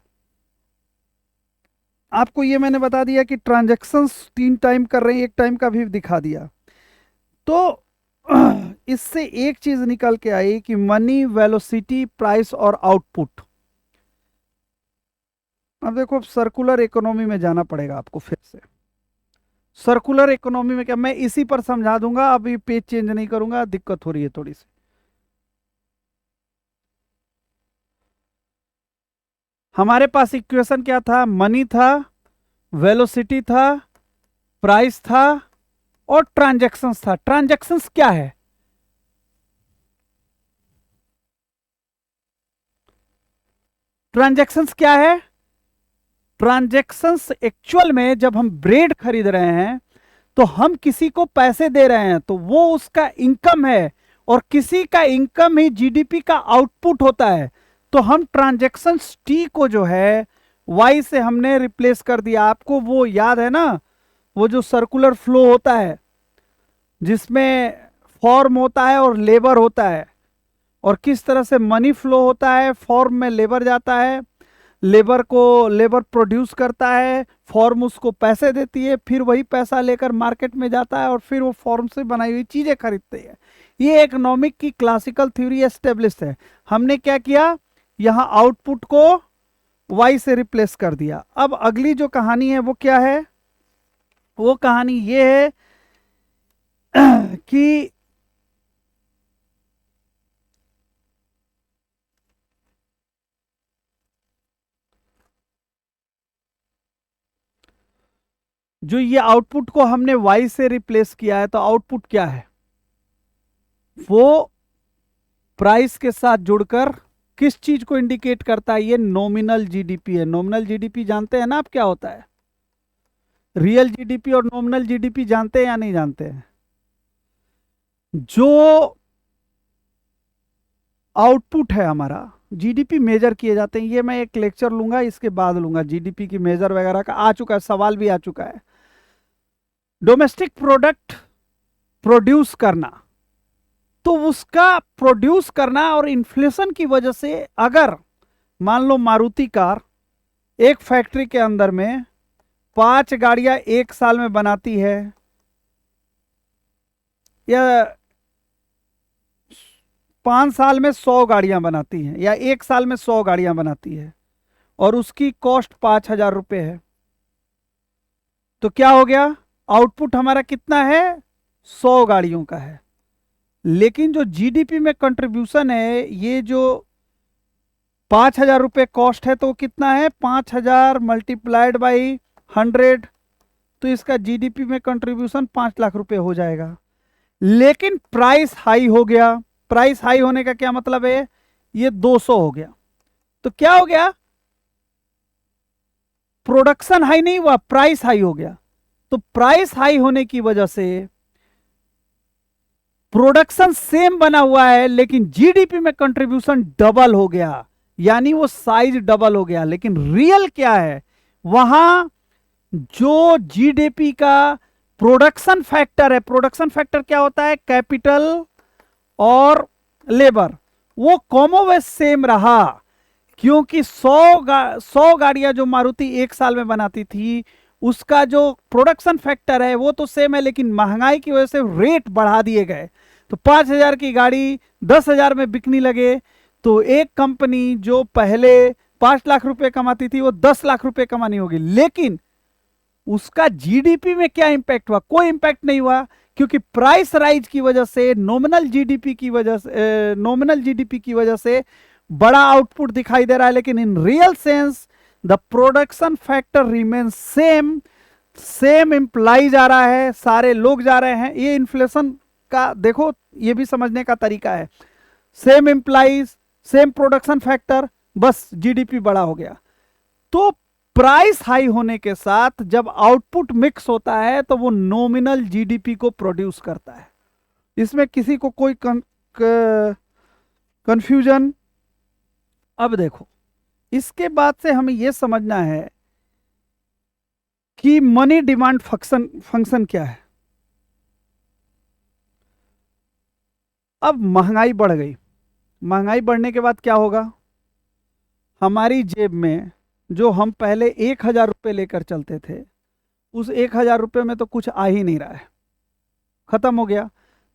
आपको ये मैंने बता दिया कि ट्रांजैक्शंस 3 टाइम कर रहे हैं, एक टाइम का भी दिखा दिया। तो इससे एक चीज निकल के आई कि मनी, वेलोसिटी, प्राइस और आउटपुट। अब देखो, सर्कुलर इकोनॉमी में जाना पड़ेगा आपको फिर से। सर्कुलर इकोनॉमी में क्या, मैं इसी पर समझा दूंगा, अभी पेज चेंज नहीं करूंगा, दिक्कत हो रही है थोड़ी सी। हमारे पास इक्वेशन क्या था? मनी था, वेलोसिटी था, प्राइस था और ट्रांजैक्शंस था। ट्रांजैक्शंस क्या है? ट्रांजैक्शंस क्या है? ट्रांजैक्शंस एक्चुअल में जब हम ब्रेड खरीद रहे हैं, तो हम किसी को पैसे दे रहे हैं, तो वो उसका इनकम है, और किसी का इनकम ही जीडीपी का आउटपुट होता है। तो हम ट्रांजैक्शन टी को जो है वाई से हमने रिप्लेस कर दिया। आपको वो याद है ना, वो जो सर्कुलर फ्लो होता है जिसमें फॉर्म होता है और लेबर होता है, और किस तरह से मनी फ्लो होता है? फॉर्म में लेबर जाता है, लेबर प्रोड्यूस करता है, फॉर्म उसको पैसे देती है, फिर वही पैसा लेकर मार्केट में जाता है और फिर वो फॉर्म से बनाई हुई चीजें खरीदते हैं। ये इकोनॉमिक की क्लासिकल थ्योरी एस्टेब्लिश है। हमने क्या किया? यहाँ आउटपुट को वाई से रिप्लेस कर दिया। अब अगली जो कहानी है वो क्या है? वो कहानी ये है कि जो ये आउटपुट को हमने वाई से रिप्लेस किया है, तो आउटपुट क्या है? वो प्राइस के साथ जुड़कर किस चीज को इंडिकेट करता है? ये नॉमिनल जीडीपी है। नॉमिनल जीडीपी जानते हैं ना आप क्या होता है? रियल जीडीपी और नॉमिनल जीडीपी जानते हैं या नहीं जानते हैं? जो आउटपुट है हमारा, जीडीपी मेजर किए जाते हैं। ये मैं एक लेक्चर लूंगा, इसके बाद लूंगा, जीडीपी की मेजर वगैरह का आ चुका है, सवाल भी आ चुका है। डोमेस्टिक प्रोडक्ट प्रोड्यूस करना, तो उसका प्रोड्यूस करना और इन्फ्लेशन की वजह से, अगर मान लो मारुति कार एक फैक्ट्री के अंदर में 5 गाड़ियां एक साल में बनाती है, या 5 साल में 100 गाड़ियां बनाती है, या एक साल में 100 गाड़ियां बनाती है, और उसकी कॉस्ट 5,000 रुपये है, तो क्या हो गया? आउटपुट हमारा कितना है? 100 गाड़ियों का है। लेकिन जो जीडीपी में कंट्रीब्यूशन है, ये जो 5,000 रुपये कॉस्ट है तो कितना है, 5,000 मल्टीप्लाइड बाई 100, तो इसका जीडीपी में कंट्रीब्यूशन 5 लाख रुपए हो जाएगा। लेकिन प्राइस हाई हो गया। प्राइस हाई होने का क्या मतलब है, ये 200 हो गया, तो क्या हो गया, प्रोडक्शन हाई नहीं हुआ, प्राइस हाई हो गया। तो प्राइस हाई होने की वजह से प्रोडक्शन सेम बना हुआ है लेकिन जीडीपी में कंट्रीब्यूशन डबल हो गया, यानी वो साइज डबल हो गया। लेकिन रियल क्या है, वहां जो जीडीपी का प्रोडक्शन फैक्टर है, प्रोडक्शन फैक्टर क्या होता है, कैपिटल और लेबर, वो कॉमोवेश सेम रहा। क्योंकि 100 गाड़ियां जो मारुति एक साल में बनाती थी, उसका जो प्रोडक्शन फैक्टर है वो तो सेम है, लेकिन महंगाई की वजह से रेट बढ़ा दिए गए। तो 5,000 की गाड़ी 10,000 में बिकने लगे, तो एक कंपनी जो पहले 5 लाख रुपए कमाती थी वो 10 लाख रुपए कमानी होगी। लेकिन उसका जीडीपी में क्या इंपैक्ट हुआ, कोई इंपैक्ट नहीं हुआ, क्योंकि प्राइस राइज की वजह से, नॉमिनल जीडीपी की वजह से बड़ा आउटपुट दिखाई दे रहा है। लेकिन in real sense the production factor remain same, same imply जा रहा है, सारे लोग जा रहे हैं। ये इन्फ्लेशन का देखो, ये भी समझने का तरीका है। Same implies, same production factor, बस जीडीपी बड़ा हो गया। तो प्राइस हाई होने के साथ जब आउटपुट मिक्स होता है तो वो नॉमिनल जीडीपी को प्रोड्यूस करता है। इसमें किसी को कोई कंफ्यूजन? अब देखो, इसके बाद से हमें यह समझना है कि मनी डिमांड फंक्शन क्या है। अब महंगाई बढ़ गई, महंगाई बढ़ने के बाद क्या होगा, हमारी जेब में जो हम पहले 1,000 रुपये लेकर चलते थे, उस 1,000 रुपये में तो कुछ आ ही नहीं रहा है, खत्म हो गया।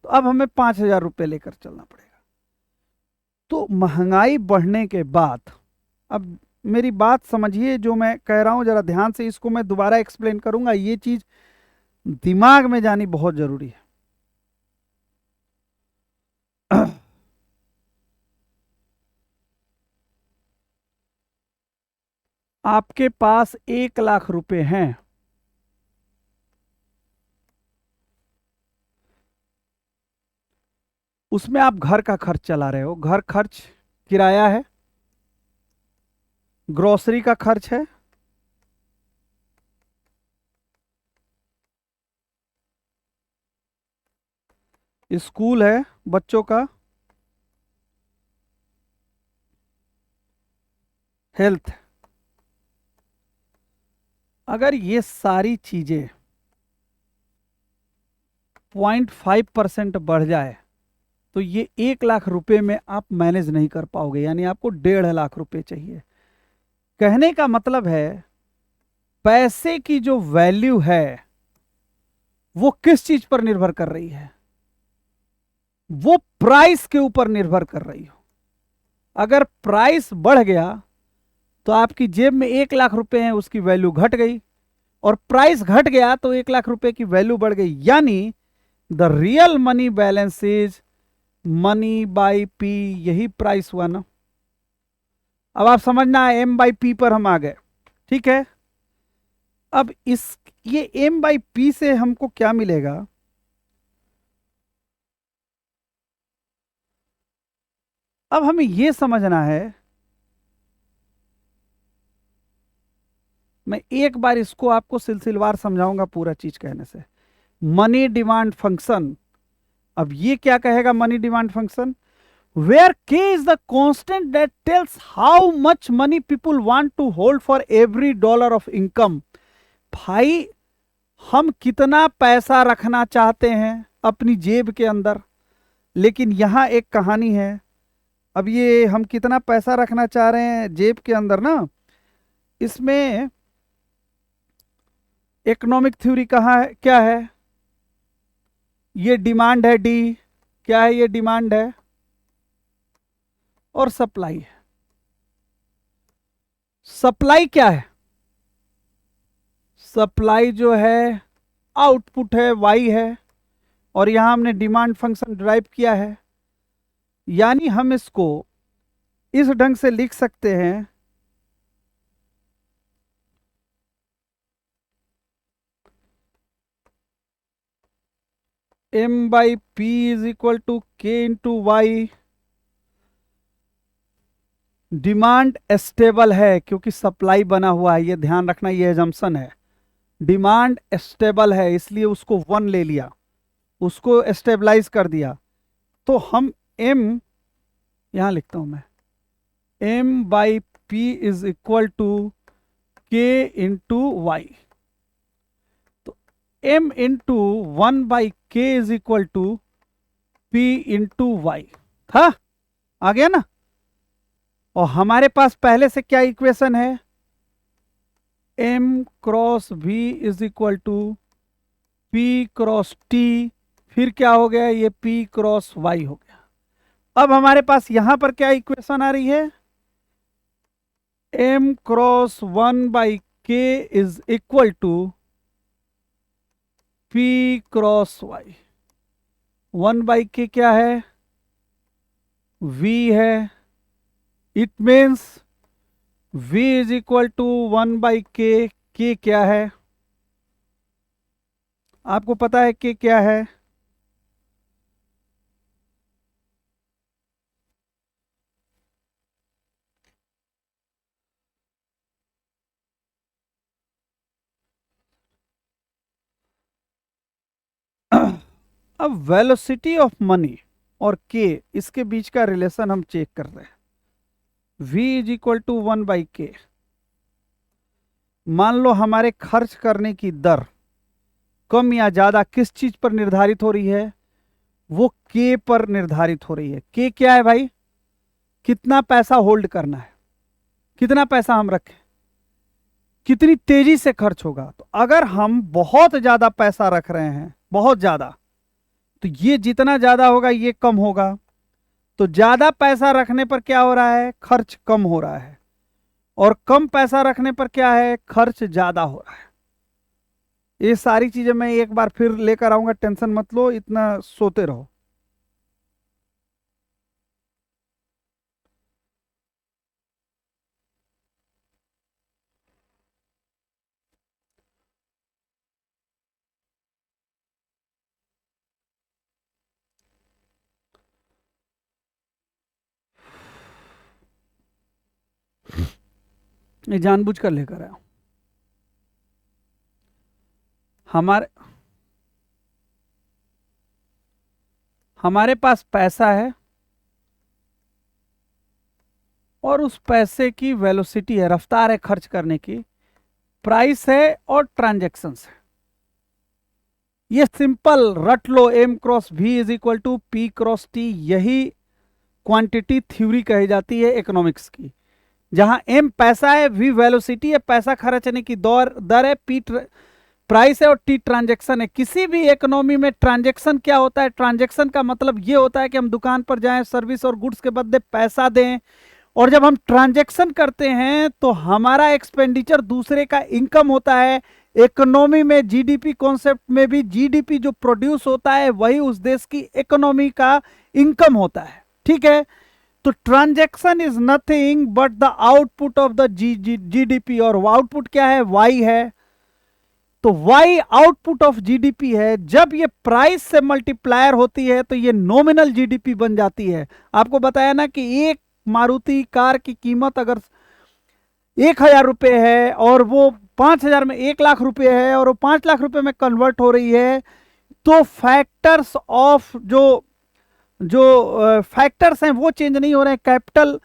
तो अब हमें 5,000 रुपये लेकर चलना पड़ेगा। तो महंगाई बढ़ने के बाद, अब मेरी बात समझिए, जो मैं कह रहा हूं जरा ध्यान से, इसको मैं दोबारा एक्सप्लेन करूंगा, ये चीज दिमाग में जानी बहुत जरूरी है। आपके पास 1 लाख रुपए हैं, उसमें आप घर का खर्च चला रहे हो, घर खर्च किराया है, ग्रोसरी का खर्च है, स्कूल है बच्चों का, हेल्थ। अगर ये सारी चीजें 0.5% बढ़ जाए तो ये 1 लाख रुपए में आप मैनेज नहीं कर पाओगे, यानी आपको 1.5 लाख रुपए चाहिए। कहने का मतलब है, पैसे की जो वैल्यू है वो किस चीज पर निर्भर कर रही है, वो प्राइस के ऊपर निर्भर कर रही हो। अगर प्राइस बढ़ गया तो आपकी जेब में 1 लाख रुपए हैं, उसकी वैल्यू घट गई, और प्राइस घट गया तो 1 लाख रुपए की वैल्यू बढ़ गई। यानी the real money balance is money by P, यही प्राइस हुआ ना। अब आप समझना, एम बाई पी पर हम आ गए, ठीक है। अब ये एम बाई पी से हमको क्या मिलेगा, अब हमें यह समझना है, मैं एक बार इसको आपको सिलसिलेवार समझाऊंगा पूरा चीज कहने से। मनी डिमांड फंक्शन, अब ये क्या कहेगा money demand function, where K is the constant that tells how much money people want to hold for every dollar of income. भाई, हम कितना पैसा रखना चाहते हैं अपनी जेब के अंदर, लेकिन यहां एक कहानी है। अब ये हम कितना पैसा रखना चाह रहे हैं जेब के अंदर ना, इसमें इकोनॉमिक थ्योरी कहाँ है, क्या है, ये डिमांड है, डी क्या है, ये डिमांड है, और सप्लाई है। सप्लाई क्या है, सप्लाई जो है आउटपुट है, वाई है, और यहां हमने डिमांड फंक्शन ड्राइव किया है। यानी हम इसको इस ढंग से लिख सकते हैं, M by P is equal to K into Y. Demand stable है क्योंकि सप्लाई बना हुआ है, ये ध्यान रखना, ये एजम्पशन है। डिमांड स्टेबल है इसलिए उसको 1 ले लिया, उसको स्टेबलाइज कर दिया। तो हम m, यहां लिखता हूं मैं, m by P is equal to K into Y. तो m into 1/k is equal to p into Y था, आ गया ना। और हमारे पास पहले से क्या इक्वेशन है, m cross v is equal to p cross t, फिर क्या हो गया, ये p क्रॉस y हो गया। अब हमारे पास यहां पर क्या इक्वेशन आ रही है, m cross 1/k is equal to p cross y। 1/k क्या है, v है। It means v is equal to 1/k। k क्या है, आपको पता है k क्या है, अब वेलोसिटी ऑफ मनी और k, इसके बीच का रिलेशन हम चेक कर रहे हैं। v is equal to 1/k। मान लो हमारे खर्च करने की दर कम या ज्यादा किस चीज पर निर्धारित हो रही है, वो k पर निर्धारित हो रही है। k क्या है भाई, कितना पैसा होल्ड करना है, कितना पैसा हम रखें, कितनी तेजी से खर्च होगा। तो अगर हम बहुत ज्यादा पैसा रख रहे हैं, बहुत ज्यादा, तो ये जितना ज्यादा होगा ये कम होगा। तो ज्यादा पैसा रखने पर क्या हो रहा है, खर्च कम हो रहा है, और कम पैसा रखने पर क्या है, खर्च ज्यादा हो रहा है। ये सारी चीजें मैं एक बार फिर लेकर आऊंगा, टेंशन मत लो, इतना सोते रहो। ये जानबूझ कर लेकर आया हमारे हमारे पास पैसा है और उस पैसे की वेलोसिटी है, रफ्तार है खर्च करने की, प्राइस है और ट्रांजैक्शंस है। ये सिंपल रट लो, m cross v is equal to p cross t। यही क्वांटिटी थ्योरी कही जाती है इकोनॉमिक्स की, जहां m पैसा है, v वेलोसिटी है, पैसा खर्चने की दर है, p प्राइस है और t ट्रांजैक्शन है। किसी भी इकोनॉमी में ट्रांजैक्शन क्या होता है, ट्रांजैक्शन का मतलब ये होता है कि हम दुकान पर जाएं, सर्विस और गुड्स के बदले पैसा दें, और जब हम ट्रांजैक्शन करते हैं तो हमारा एक्सपेंडिचर दूसरे का इनकम होता है। इकोनॉमी में जीडीपी कॉन्सेप्ट में भी जीडीपी जो प्रोड्यूस होता है वही उस देश की इकोनॉमी का इनकम होता है, ठीक है। तो transaction is nothing but the output of the GDP, और आउटपुट क्या है, वाई है। तो वाई आउटपुट ऑफ जीडीपी है। जब ये प्राइस से मल्टीप्लायर होती है तो ये नॉमिनल जीडीपी बन जाती है। आपको बताया ना कि एक मारुति कार की कीमत अगर 1,000 रुपये है और वो 5,000 में 1,00,000 रुपये है और वो 5,00,000 रुपये में कन्वर्ट हो रही है, तो फैक्टर्स ऑफ जो जो फैक्टर्स हैं वो चेंज नहीं हो रहे हैं। कैपिटल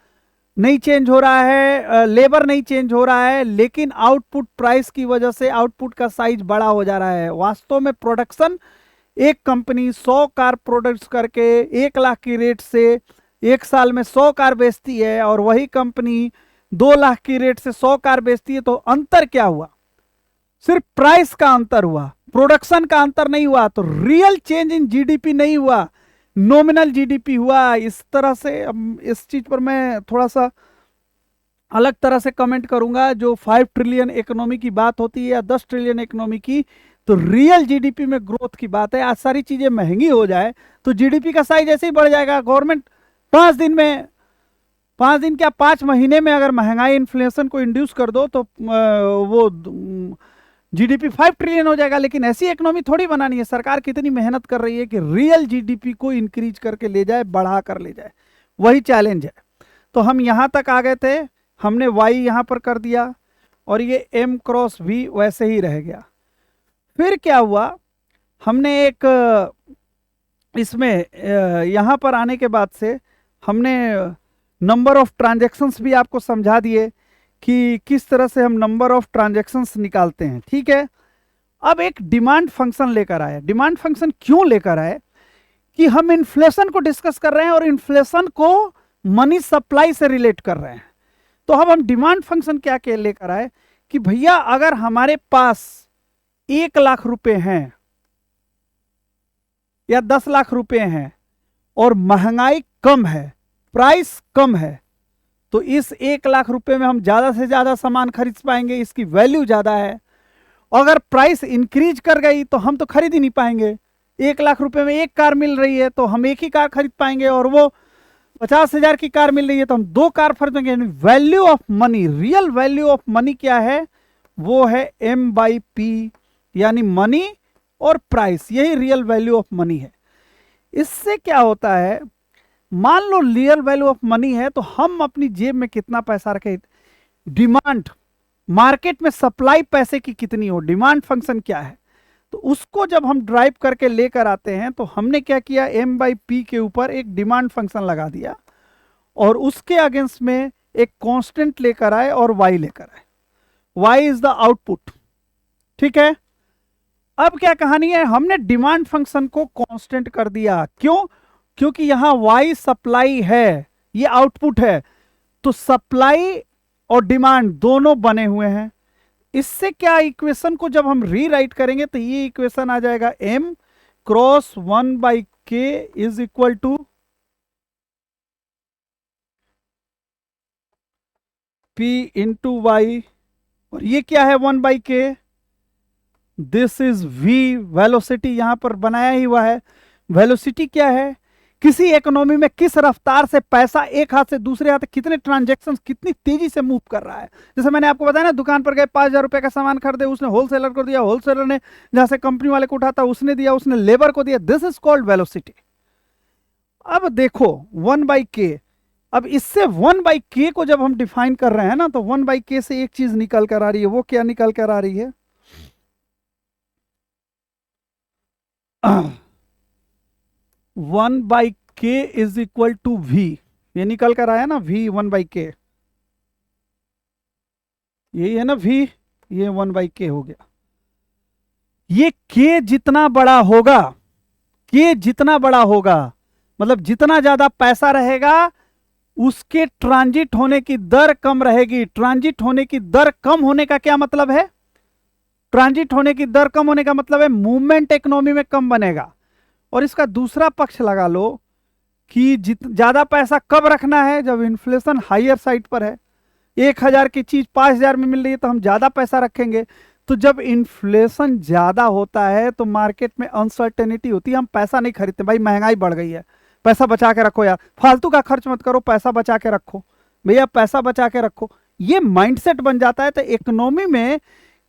नहीं चेंज हो रहा है, लेबर नहीं चेंज हो रहा है, लेकिन आउटपुट प्राइस की वजह से आउटपुट का साइज बड़ा हो जा रहा है। वास्तव में प्रोडक्शन, एक कंपनी 100 कार प्रोडक्ट्स करके 1,00,000 की रेट से एक साल में 100 कार बेचती है, और वही कंपनी 2,00,000 की रेट से 100 कार बेचती है। तो अंतर क्या हुआ, सिर्फ प्राइस का अंतर हुआ, प्रोडक्शन का अंतर नहीं हुआ। तो रियल चेंज इन जीडीपी नहीं हुआ, नॉमिनल जीडीपी हुआ। इस तरह से इस चीज पर मैं थोड़ा सा अलग तरह से कमेंट करूंगा। जो 5 ट्रिलियन इकोनॉमी की बात होती है या 10 ट्रिलियन इकोनॉमी की, तो रियल जीडीपी में ग्रोथ की बात है। आज सारी चीजें महंगी हो जाए तो जीडीपी का साइज ऐसे ही बढ़ जाएगा। गवर्नमेंट 5 दिन में 5 दिन क्या, 5 महीने में अगर महंगाई इन्फ्लेशन को इंड्यूस कर दो तो वो जीडीपी 5 ट्रिलियन हो जाएगा। लेकिन ऐसी इकोनॉमी थोड़ी बनानी है। सरकार कितनी मेहनत कर रही है कि रियल जीडीपी को इंक्रीज करके ले जाए, बढ़ा कर ले जाए, वही चैलेंज है। तो हम यहाँ तक आ गए थे, हमने वाई यहाँ पर कर दिया और ये एम क्रॉस वी वैसे ही रह गया। फिर क्या हुआ, हमने एक इसमें यहाँ पर आने के बाद से हमने नंबर ऑफ ट्रांजैक्शंस भी आपको समझा दिए कि किस तरह से हम नंबर ऑफ ट्रांजैक्शंस निकालते हैं। ठीक है, अब एक डिमांड फंक्शन लेकर आए। डिमांड फंक्शन क्यों लेकर आए कि हम इन्फ्लेशन को डिस्कस कर रहे हैं और इन्फ्लेशन को मनी सप्लाई से रिलेट कर रहे हैं। तो अब हम डिमांड फंक्शन क्या क्या लेकर आए कि भैया अगर हमारे पास 1 लाख रुपए हैं या 10 लाख रुपए हैं और महंगाई कम है, प्राइस कम है, तो इस 1 लाख रुपए में हम ज्यादा से ज्यादा सामान खरीद पाएंगे, इसकी वैल्यू ज्यादा है। अगर प्राइस इंक्रीज कर गई तो हम तो खरीद ही नहीं पाएंगे। 1 लाख रुपए में एक कार मिल रही है तो हम एक ही कार खरीद पाएंगे, और वो 50,000 की कार मिल रही है तो हम 2 कार खरीदेंगे। Value of money, real value of money क्या है, वो है M/P, यानी मनी और प्राइस, यही रियल वैल्यू ऑफ मनी है। इससे क्या होता है, मान लो रियल वैल्यू ऑफ मनी है तो हम अपनी जेब में कितना पैसा रखें, डिमांड, मार्केट में सप्लाई पैसे की कितनी हो, डिमांड फंक्शन क्या है, तो उसको जब हम ड्राइव करके लेकर आते हैं तो हमने क्या किया, M/P के ऊपर एक डिमांड फंक्शन लगा दिया और उसके अगेंस्ट में एक कांस्टेंट लेकर आए और y लेकर आए। y is the output. ठीक है, अब क्या कहानी है, हमने डिमांड फंक्शन को कांस्टेंट कर दिया। क्यों? क्योंकि यहां y सप्लाई है, ये आउटपुट है, तो सप्लाई और डिमांड दोनों बने हुए हैं। इससे क्या, इक्वेशन को जब हम रीराइट करेंगे तो ये इक्वेशन आ जाएगा m cross 1/k is equal to p into Y, और ये क्या है 1/k, this is v, velocity यहां पर बनाया ही हुआ है। वेलोसिटी क्या है, किसी इकोनॉमी में किस रफ्तार से पैसा एक हाथ से दूसरे हाथ तक, कितने ट्रांजैक्शन कितनी तेजी से मूव कर रहा है। जैसे मैंने आपको बताया ना, दुकान पर गए 5,000 रुपए का सामान खरीदे, उसने होलसेलर को दिया, होलसेलर ने जहां से कंपनी वाले को उठाता उसने दिया, उसने लेबर को दिया, दिस इज कॉल्ड वेलोसिटी। अब देखो 1/k, अब इससे 1/k को जब हम डिफाइन कर रहे हैं ना, तो 1/k से एक चीज निकल कर आ रही है, वो क्या निकल कर आ रही है 1/k is equal to v, ये निकल कर आया ना v 1/k, यही है ना v, ये 1/k हो गया। ये k जितना बड़ा होगा, k जितना बड़ा होगा, मतलब जितना ज्यादा पैसा रहेगा उसके ट्रांजिट होने की दर कम रहेगी। ट्रांजिट होने की दर कम होने का क्या मतलब है, ट्रांजिट होने की दर कम होने का मतलब है मूवमेंट इकोनॉमी में कम बनेगा। और इसका दूसरा पक्ष लगा लो कि ज्यादा पैसा कब रखना है, जब इन्फ्लेशन हायर साइड पर है। 1,000 की चीज 5,000 में मिल रही है तो हम ज्यादा पैसा रखेंगे। तो जब इन्फ्लेशन ज्यादा होता है तो मार्केट में अनसर्टेनिटी होती है, हम पैसा नहीं खरीदते। भाई महंगाई बढ़ गई है, पैसा बचा के रखो यार, फालतू का खर्च मत करो, पैसा बचा के रखो भैया, पैसा बचा के रखो, ये माइंडसेट बन जाता है। तो इकोनॉमी में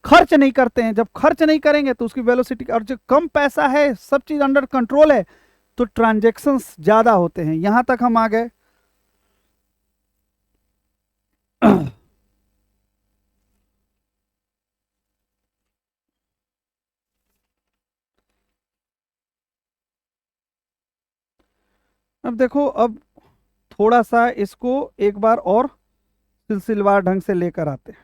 खर्च नहीं करते हैं, जब खर्च नहीं करेंगे तो उसकी वेलोसिटी, और जो कम पैसा है, सब चीज अंडर कंट्रोल है, तो ट्रांजैक्शंस ज्यादा होते हैं। यहां तक हम आ गए। अब देखो, अब थोड़ा सा इसको एक बार और सिलसिलेवार ढंग से लेकर आते हैं।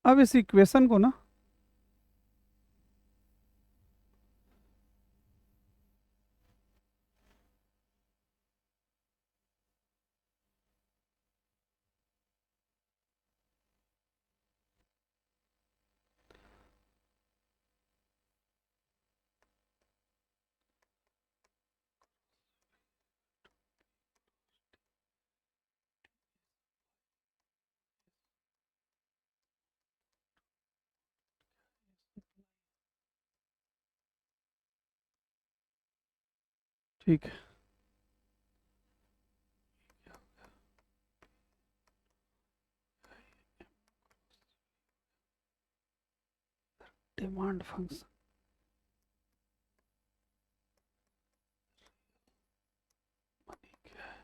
अब इस इक्वेशन को ना, ठीक है। डिमांड फंक्शन मनी क्या है,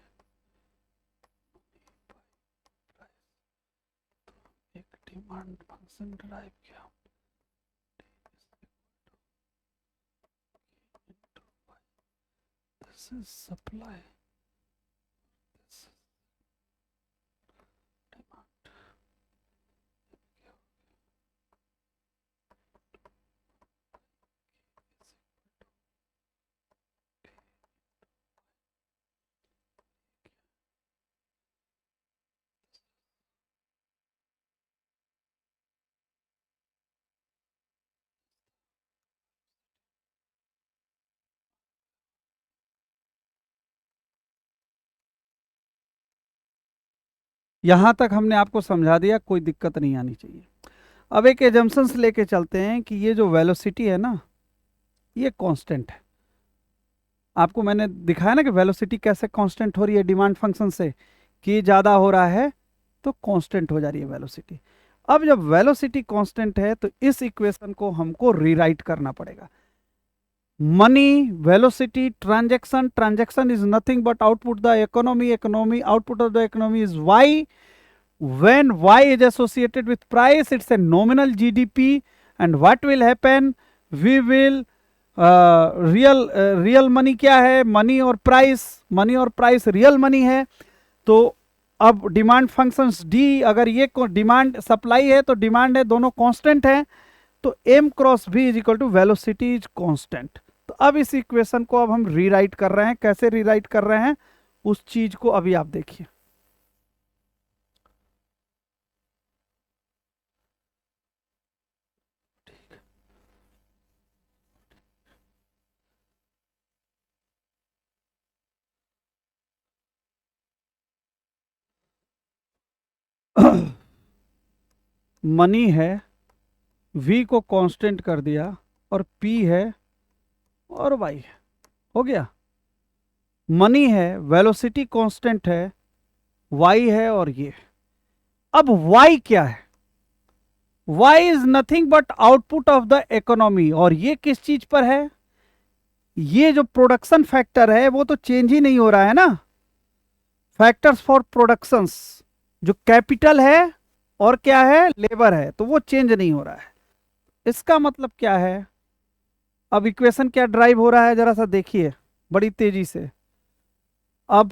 एक डिमांड फंक्शन ड्राइव किया, this is supply, this is demand. यहां तक हमने आपको समझा दिया, कोई दिक्कत नहीं आनी चाहिए। अब एक एजम्पशंस लेके चलते हैं कि ये जो वेलोसिटी है ना, ये कांस्टेंट है। आपको मैंने दिखाया ना कि वेलोसिटी कैसे कांस्टेंट हो रही है डिमांड फंक्शन से, कि ज़्यादा हो रहा है तो कांस्टेंट हो जा रही है वेलोसिटी। अब जब वेलोसिटी कांस्टेंट है तो इस इक्वेशन को हमको रीराइट करना पड़ेगा। Money, velocity, transaction, transaction is nothing but output the economy, economy, output of the economy is Y. When Y is associated with price, it's a nominal GDP, and what will happen? We will real money क्या है? Money और price real money है। तो अब demand functions D, अगर ये demand supply है तो डिमांड है, दोनों कांस्टेंट है, तो m cross v is equal to velocity is constant. तो अब इस इक्वेशन को अब हम रीराइट कर रहे हैं। कैसे रीराइट कर रहे हैं उस चीज को अभी आप देखिए। मनी है, v को कांस्टेंट कर दिया, और p है और y है, हो गया। मनी है, वेलोसिटी कांस्टेंट है, y है और ये। अब y क्या है? y is nothing but output of the economy, और ये किस चीज पर है? ये जो प्रोडक्शन फैक्टर है वो तो चेंज ही नहीं हो रहा है ना। फैक्टर्स फॉर प्रोडक्शंस, जो कैपिटल है और क्या है, लेबर है, तो वो चेंज नहीं हो रहा है। इसका मतलब क्या है? अब इक्वेशन क्या ड्राइव हो रहा है जरा सा देखिए बड़ी तेजी से। अब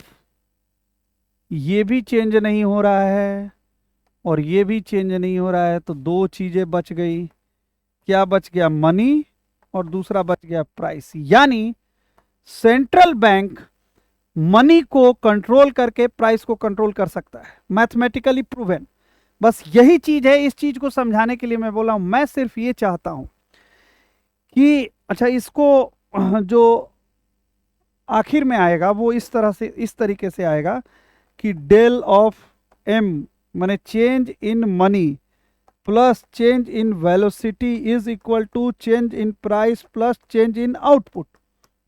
ये भी चेंज नहीं हो रहा है और ये भी चेंज नहीं हो रहा है, तो दो चीजें बच गई। क्या बच गया? मनी, और दूसरा बच गया प्राइस। यानी सेंट्रल बैंक मनी को कंट्रोल करके प्राइस को कंट्रोल कर सकता है, मैथमेटिकली प्रूवन। बस यही चीज है, इस चीज को समझाने के लिए मैं बोला हूं। मैं सिर्फ ये चाहता हूं कि अच्छा, इसको जो आखिर में आएगा वो इस तरह से, इस तरीके से आएगा कि डेल ऑफ एम माने change in money plus change in velocity is equal to change in price plus change in output.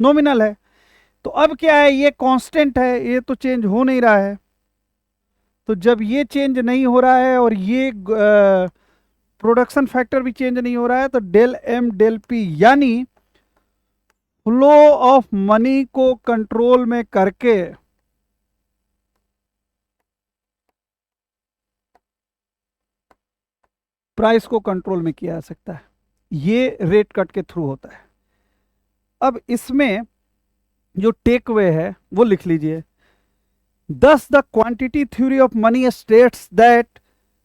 Nominal है, तो अब क्या है, ये कांस्टेंट है, ये तो चेंज हो नहीं रहा है। तो जब ये चेंज नहीं हो रहा है और ये प्रोडक्शन फैक्टर भी चेंज नहीं हो रहा है, तो डेल एम डेल पी, यानी फ्लो ऑफ मनी को कंट्रोल में करके प्राइस को कंट्रोल में किया जा सकता है। ये रेट कट के थ्रू होता है। अब इसमें जो टेक अवे है वो लिख लीजिए। Thus, the quantity theory of money states that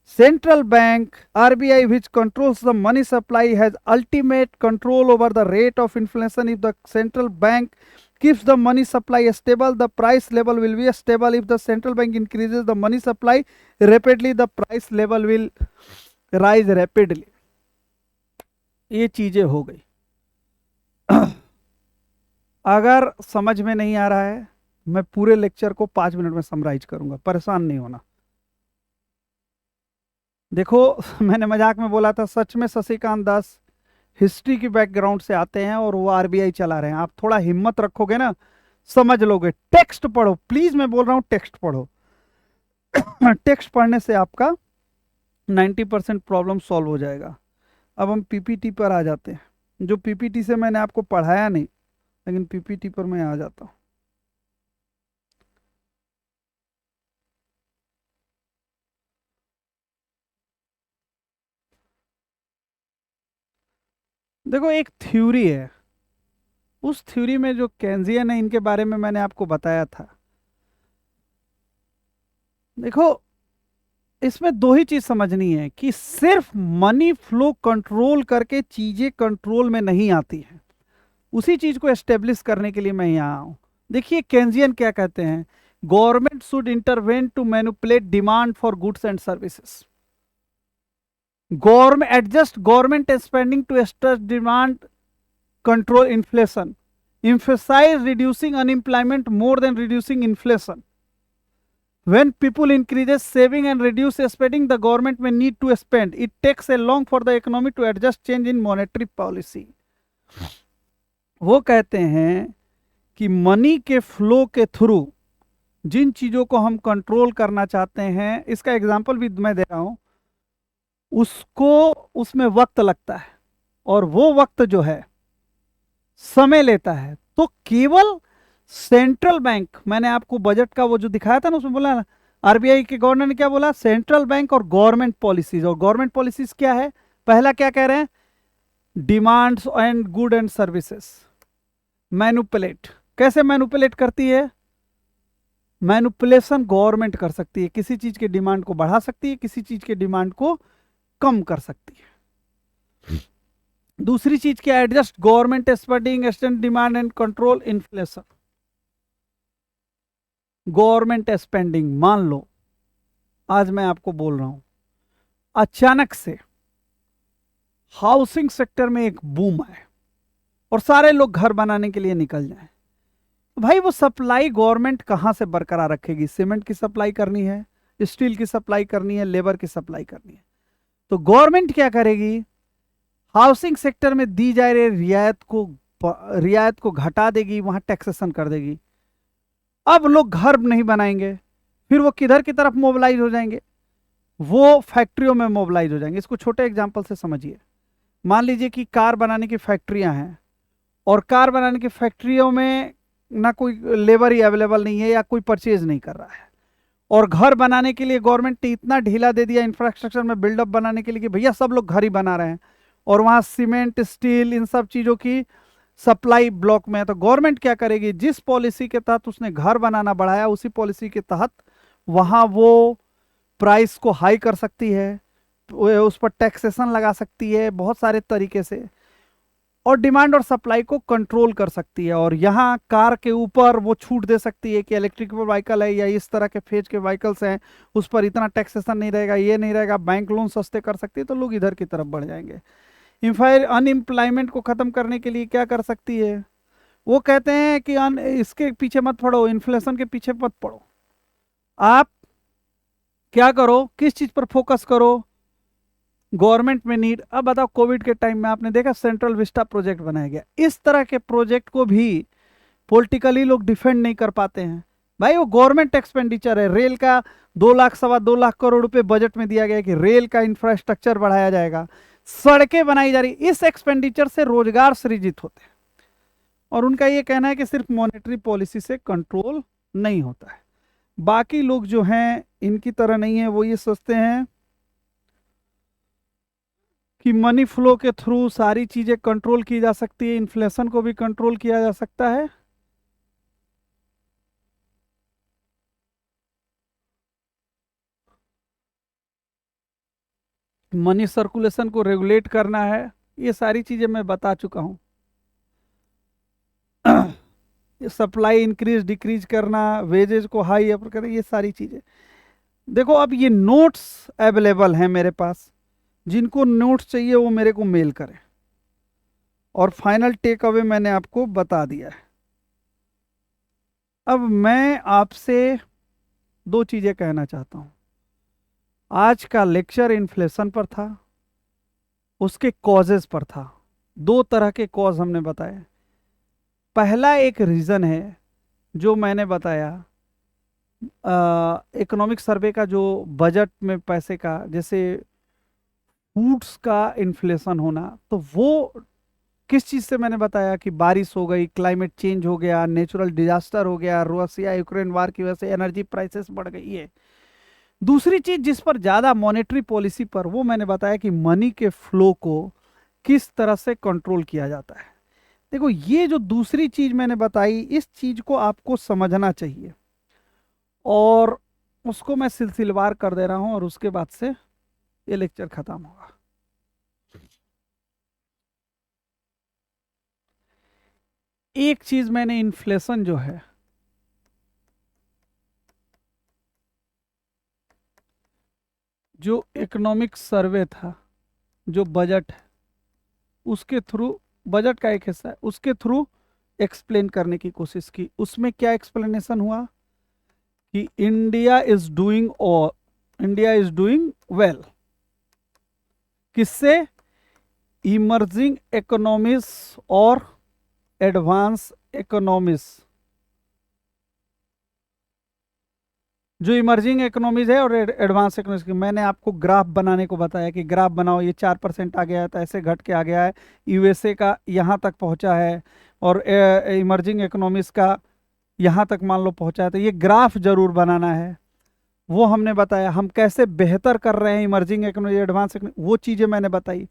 central bank RBI, which controls the money supply, has ultimate control over the rate of inflation. If the central bank keeps the money supply stable, the price level will be stable. If the central bank increases the money supply rapidly, the price level will rise rapidly. ये चीजें हो गई। अगर समझ में नहीं आ रहा है, मैं पूरे लेक्चर को 5 मिनट में समराइज करूंगा, परेशान नहीं होना। देखो, मैंने मजाक में बोला था, सच में शशिकांत दास हिस्ट्री की बैकग्राउंड से आते हैं और वो आरबीआई चला रहे हैं। आप थोड़ा हिम्मत रखोगे ना समझ लोगे। टेक्स्ट पढ़ो प्लीज, मैं बोल रहा हूं टेक्स्ट पढ़ो। टेक्स्ट पढ़ने से आपका 90% प्रॉब्लम सॉल्व हो जाएगा। अब हम पीपीटी पर आ जाते हैं। जो पीपीटी से मैंने आपको पढ़ाया नहीं, लेकिन पीपीटी पर मैं आ जाता हूं। देखो एक थ्योरी है, उस थ्योरी में जो केंजियन है, इनके बारे में मैंने आपको बताया था। देखो इसमें दो ही चीज समझनी है कि सिर्फ मनी फ्लो कंट्रोल करके चीजें कंट्रोल में नहीं आती हैं। उसी चीज को एस्टेब्लिश करने के लिए मैं यहाँ आया हूं। देखिए केंजियन क्या कहते हैं, government should intervene to manipulate demand for goods and services. Government adjust government spending to steer demand, control inflation, emphasize reducing unemployment more than reducing inflation. When people increases saving and reduce spending, the government may need to spend. It takes a long for the economy to adjust change in monetary policy. वो कहते हैं कि money के flow के through जिन चीजों को हम control करना चाहते हैं, इसका एग्जांपल भी मैं दे रहा हूं, उसको उसमें वक्त लगता है, और वो वक्त जो है समय लेता है। तो केवल सेंट्रल बैंक, मैंने आपको बजट का वो जो दिखाया था ना, उसमें बोला ना आरबीआई के गवर्नर ने क्या बोला, सेंट्रल बैंक और गवर्नमेंट पॉलिसीज। और गवर्नमेंट पॉलिसीज क्या है, पहला क्या कह रहे हैं, demands and good and services manipulate. कैसे मैनुपुलेट करती है, मैनुपुलेशन गवर्नमेंट कर सकती है, किसी चीज के डिमांड को बढ़ा सकती है, किसी चीज के डिमांड को कम कर सकती है। दूसरी चीज क्या, adjust government spending, extend demand and control inflation. Government spending, मान लो आज मैं आपको बोल रहा हूं अचानक से हाउसिंग सेक्टर में एक बूम आए और सारे लोग घर बनाने के लिए निकल जाएं, तो भाई वो सप्लाई गवर्नमेंट कहां से बरकरार रखेगी। सीमेंट की सप्लाई करनी है, स्टील की सप्लाई करनी है, लेबर की सप्लाई करनी है। तो गवर्नमेंट क्या करेगी, हाउसिंग सेक्टर में दी जा रही रियायत को घटा देगी, वहां टैक्सेशन कर देगी। अब लोग घर नहीं बनाएंगे, फिर वो किधर की तरफ मोबिलाइज हो जाएंगे, वो फैक्ट्रियों में मोबिलाइज हो जाएंगे। इसको छोटे एग्जांपल से समझिए। मान लीजिए कि कार बनाने की फैक्ट्रियां हैं, और कार बनाने की फैक्ट्रियों में ना कोई लेबर ही अवेलेबल नहीं है या कोई परचेज नहीं कर रहा है, और घर बनाने के लिए गवर्नमेंट ने इतना ढीला दे दिया इंफ्रास्ट्रक्चर में बिल्डअप बनाने के लिए कि भैया सब लोग घर ही बना रहे हैं, और वहां सीमेंट स्टील इन सब चीजों की सप्लाई ब्लॉक में है। तो गवर्नमेंट क्या करेगी, जिस पॉलिसी के तहत उसने घर बनाना बढ़ाया, उसी पॉलिसी के तहत वहां वो प्राइस को हाई कर सकती है, उस पर टैक्सेशन लगा सकती है बहुत सारे तरीके से, और डिमांड और सप्लाई को कंट्रोल कर सकती है। और यहाँ कार के ऊपर वो छूट दे सकती है कि इलेक्ट्रिक व्हीकल है या इस तरह के फेज के व्हीकल्स हैं, उस पर इतना टैक्सेशन नहीं रहेगा, ये नहीं रहेगा, बैंक लोन सस्ते कर सकती है, तो लोग इधर की तरफ बढ़ जाएंगे। फिर अनएम्प्लॉयमेंट को खत्म करने के लिए क्या कर सकती है, वो कहते हैं कि इसके पीछे मत पड़ो, इन्फ्लेशन के पीछे मत पड़ो, आप क्या करो, किस चीज पर फोकस करो, गवर्नमेंट में नीड। अब बताओ कोविड के टाइम में आपने देखा सेंट्रल विस्टा प्रोजेक्ट बनाया गया, इस तरह के प्रोजेक्ट को भी पॉलिटिकली लोग डिफेंड नहीं कर पाते हैं। भाई वो गवर्नमेंट एक्सपेंडिचर है, रेल का 2 लाख 2.25 लाख करोड़ रुपए बजट में दिया गया कि रेल का इंफ्रास्ट्रक्चर बढ़ाया जाएगा, सड़कें बनाई जा रही, इस एक्सपेंडिचर से रोजगार सृजित होते हैं। और उनका ये कहना है कि सिर्फ मॉनेटरी पॉलिसी से कंट्रोल नहीं होता है। बाकी लोग जो हैं इनकी तरह नहीं है, वो ये सोचते हैं कि मनी फ्लो के थ्रू सारी चीजें कंट्रोल की जा सकती है, इन्फ्लेशन को भी कंट्रोल किया जा सकता है। मनी सर्कुलेशन को रेगुलेट करना है, ये सारी चीजें मैं बता चुका हूं। ये सप्लाई इंक्रीज डिक्रीज करना, वेजेस को हाई अप करना, ये सारी चीजें। देखो अब ये नोट्स अवेलेबल हैं मेरे पास, जिनको नोट्स चाहिए वो मेरे को मेल करें, और फाइनल टेक अवे मैंने आपको बता दिया है। अब मैं आपसे दो चीजें कहना चाहता हूं। आज का लेक्चर इन्फ्लेशन पर था, उसके कॉजेज पर था। 2 तरह के कॉज हमने बताए। पहला एक रीजन है जो मैंने बताया इकोनॉमिक सर्वे का, जो बजट में पैसे का, जैसे फूड्स का इन्फ्लेशन होना, तो वो किस चीज़ से मैंने बताया कि बारिश हो गई, क्लाइमेट चेंज हो गया, नेचुरल डिजास्टर हो गया, रशिया यूक्रेन वार की वजह से एनर्जी प्राइसेस बढ़ गई है। दूसरी चीज जिस पर ज्यादा मॉनेटरी पॉलिसी पर, वो मैंने बताया कि मनी के फ्लो को किस तरह से कंट्रोल किया जाता है। देखो, ये जो दूसरी चीज मैंने बताई, इस चीज को आपको समझना चाहिए, और उसको मैं सिलसिलेवार कर दे रहा हूं, और उसके बाद से ये लेक्चर खत्म होगा। एक चीज मैंने इन्फ्लेशन जो है, जो इकोनॉमिक सर्वे था, जो बजट है, उसके थ्रू, बजट का एक हिस्सा है, उसके थ्रू एक्सप्लेन करने की कोशिश की। उसमें क्या एक्सप्लेनेशन हुआ कि इंडिया इज डूइंग वेल। किससे? इमर्जिंग इकोनॉमीज और एडवांस इकोनॉमीज। जो इमर्जिंग इकोनॉमीज है और एडवांस इकोनॉमीज की, मैंने आपको ग्राफ बनाने को बताया कि ग्राफ बनाओ, ये 4% आ गया है तो ऐसे घट के आ गया है, यूएसए का यहाँ तक पहुँचा है, और इमर्जिंग इकोनॉमीज का यहाँ तक मान लो पहुँचा है, तो ये ग्राफ जरूर बनाना है। वो हमने बताया, हम कैसे बेहतर कर रहे हैं इमर्जिंग इकोनॉमी, एडवांस इकोनॉमी, वो चीज़ें मैंने बताई।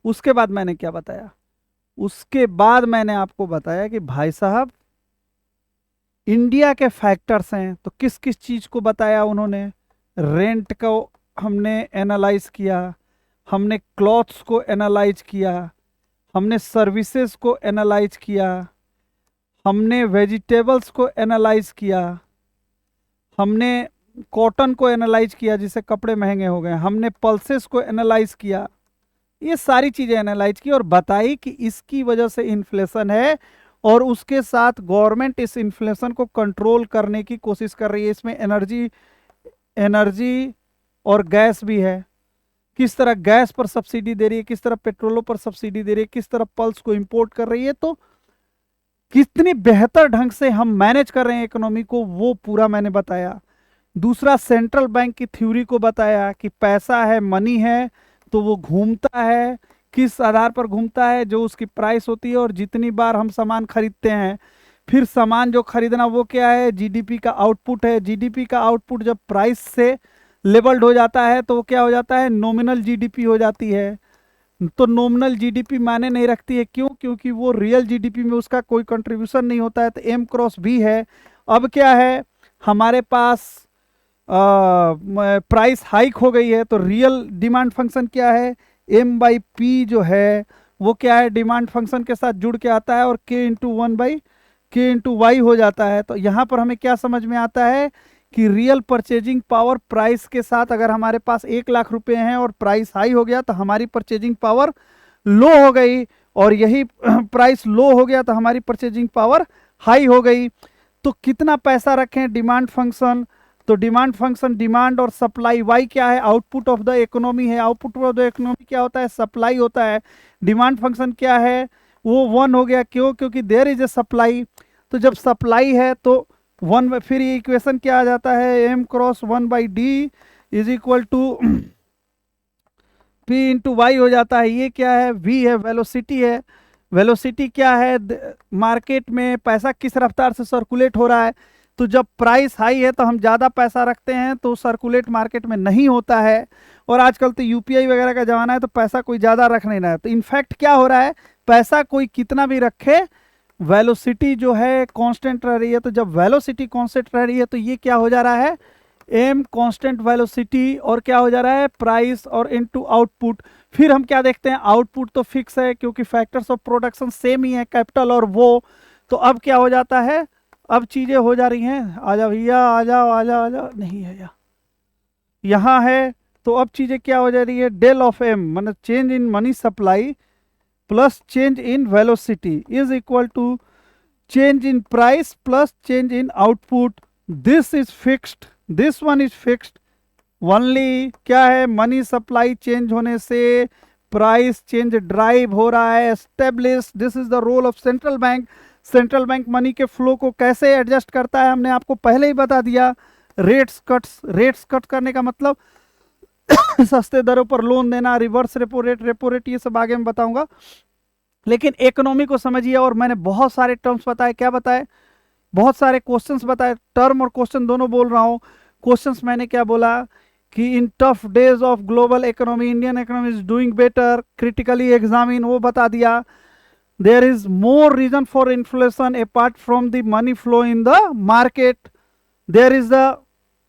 उसके बाद मैंने क्या बताया? उसके बाद मैंने आपको बताया कि भाई साहब, इंडिया के फैक्टर्स हैं, तो किस किस चीज़ को बताया उन्होंने? रेंट को हमने एनालाइज किया, हमने क्लॉथ्स को एनालाइज किया, हमने सर्विसेज को एनालाइज किया, हमने वेजिटेबल्स को एनालाइज किया, हमने कॉटन को एनालाइज किया जिससे कपड़े महंगे हो गए, हमने पल्सेस को एनालाइज किया। ये सारी चीज़ें एनालाइज की और बताई कि इसकी वजह से इन्फ्लेशन है, और उसके साथ गवर्नमेंट इस इन्फ्लेशन को कंट्रोल करने की कोशिश कर रही है। इसमें एनर्जी एनर्जी और गैस भी है, किस तरह गैस पर सब्सिडी दे रही है, किस तरह पेट्रोलों पर सब्सिडी दे रही है, किस तरह पल्स को इंपोर्ट कर रही है, तो कितनी बेहतर ढंग से हम मैनेज कर रहे हैं इकोनॉमी को, वो पूरा मैंने बताया। दूसरा, सेंट्रल बैंक की थ्योरी को बताया कि पैसा है, मनी है, तो वो घूमता है। किस आधार पर घूमता है? जो उसकी प्राइस होती है, और जितनी बार हम सामान खरीदते हैं, फिर सामान जो खरीदना वो क्या है? जीडीपी का आउटपुट है। जीडीपी का आउटपुट जब प्राइस से लेवल्ड हो जाता है तो वो क्या हो जाता है? नॉमिनल जीडीपी हो जाती है। तो नॉमिनल जीडीपी माने नहीं रखती है, क्यों? क्योंकि वो रियल जीडीपी में उसका कोई कंट्रीब्यूशन नहीं होता है, तो एम क्रॉस भी है। अब क्या है, हमारे पास प्राइस हाइक हो गई है, तो रियल डिमांड फंक्शन क्या है? एम बाई पी जो है वो क्या है? डिमांड फंक्शन के साथ जुड़ के आता है, और के इंटू 1/k/y हो जाता है। तो यहाँ पर हमें क्या समझ में आता है कि रियल परचेजिंग पावर प्राइस के साथ, अगर हमारे पास 1 लाख रुपए हैं और प्राइस हाई हो गया तो हमारी परचेजिंग पावर लो हो गई, और यही प्राइस लो हो गया तो हमारी परचेजिंग पावर हाई हो गई। तो कितना पैसा रखें? डिमांड फंक्शन, तो डिमांड फंक्शन, डिमांड और सप्लाई, वाई क्या है? आउटपुट ऑफ द इकोनॉमी है। आउटपुट ऑफ द इकोनॉमी क्या होता है? सप्लाई होता है। डिमांड फंक्शन क्या है? वो 1 हो गया। क्यों? क्योंकि देयर इज ए सप्लाई। तो जब सप्लाई है तो 1, फिर ये इक्वेशन क्या आ जाता है? M cross 1/d is equal to P into Y हो जाता है। ये क्या है? वी है, वेलोसिटी है। वेलोसिटी क्या है? मार्केट में पैसा किस रफ्तार से सर्कुलेट हो रहा है। तो जब प्राइस हाई है तो हम ज़्यादा पैसा रखते हैं, तो सर्कुलेट मार्केट में नहीं होता है। और आजकल तो यूपीआई वगैरह का ज़माना है, तो पैसा कोई ज़्यादा रख नहीं रहा है। तो इनफैक्ट क्या हो रहा है, पैसा कोई कितना भी रखे, वेलोसिटी जो है कांस्टेंट रह रही है। तो जब वेलोसिटी कांस्टेंट रह रही है तो ये क्या हो जा रहा है? एम कांस्टेंट वेलोसिटी, और क्या हो जा रहा है? प्राइस और इनटू आउटपुट। फिर हम क्या देखते हैं? आउटपुट तो फिक्स है क्योंकि फैक्टर्स ऑफ प्रोडक्शन सेम ही है, कैपिटल और वो। तो अब क्या हो जाता है? अब चीजें हो जा रही हैं। आ जाओ भैया, आ जाओ आ जाओ आ जाओ, नहीं है यहाँ है। तो अब चीजें क्या हो जा रही है? डेल ऑफ एम, मतलब change in money supply plus change in velocity is equal to change in price plus change in output. This is fixed, this one is fixed. Only क्या है? मनी सप्लाई चेंज होने से price change drive हो रहा है, establish. This is the role of central bank. Central bank money के flow को कैसे एडजस्ट करता है हमने आपको पहले ही बता दिया। रेट्स कट करने का मतलब सस्ते दरों पर लोन देना, रिवर्स रेपो रेट ये सब आगे मैं बताऊंगा। लेकिन इकोनॉमी को समझिए, और मैंने बहुत सारे टर्म्स बताए, क्या बताए, बहुत सारे क्वेश्चंस बताए, टर्म और क्वेश्चन दोनों बोल रहा हूं। क्वेश्चंस मैंने क्या बोला कि in tough days of global economy Indian economy is doing better, critically examine, वो बता दिया। There is more reason for inflation apart from the money flow in the market, there is the,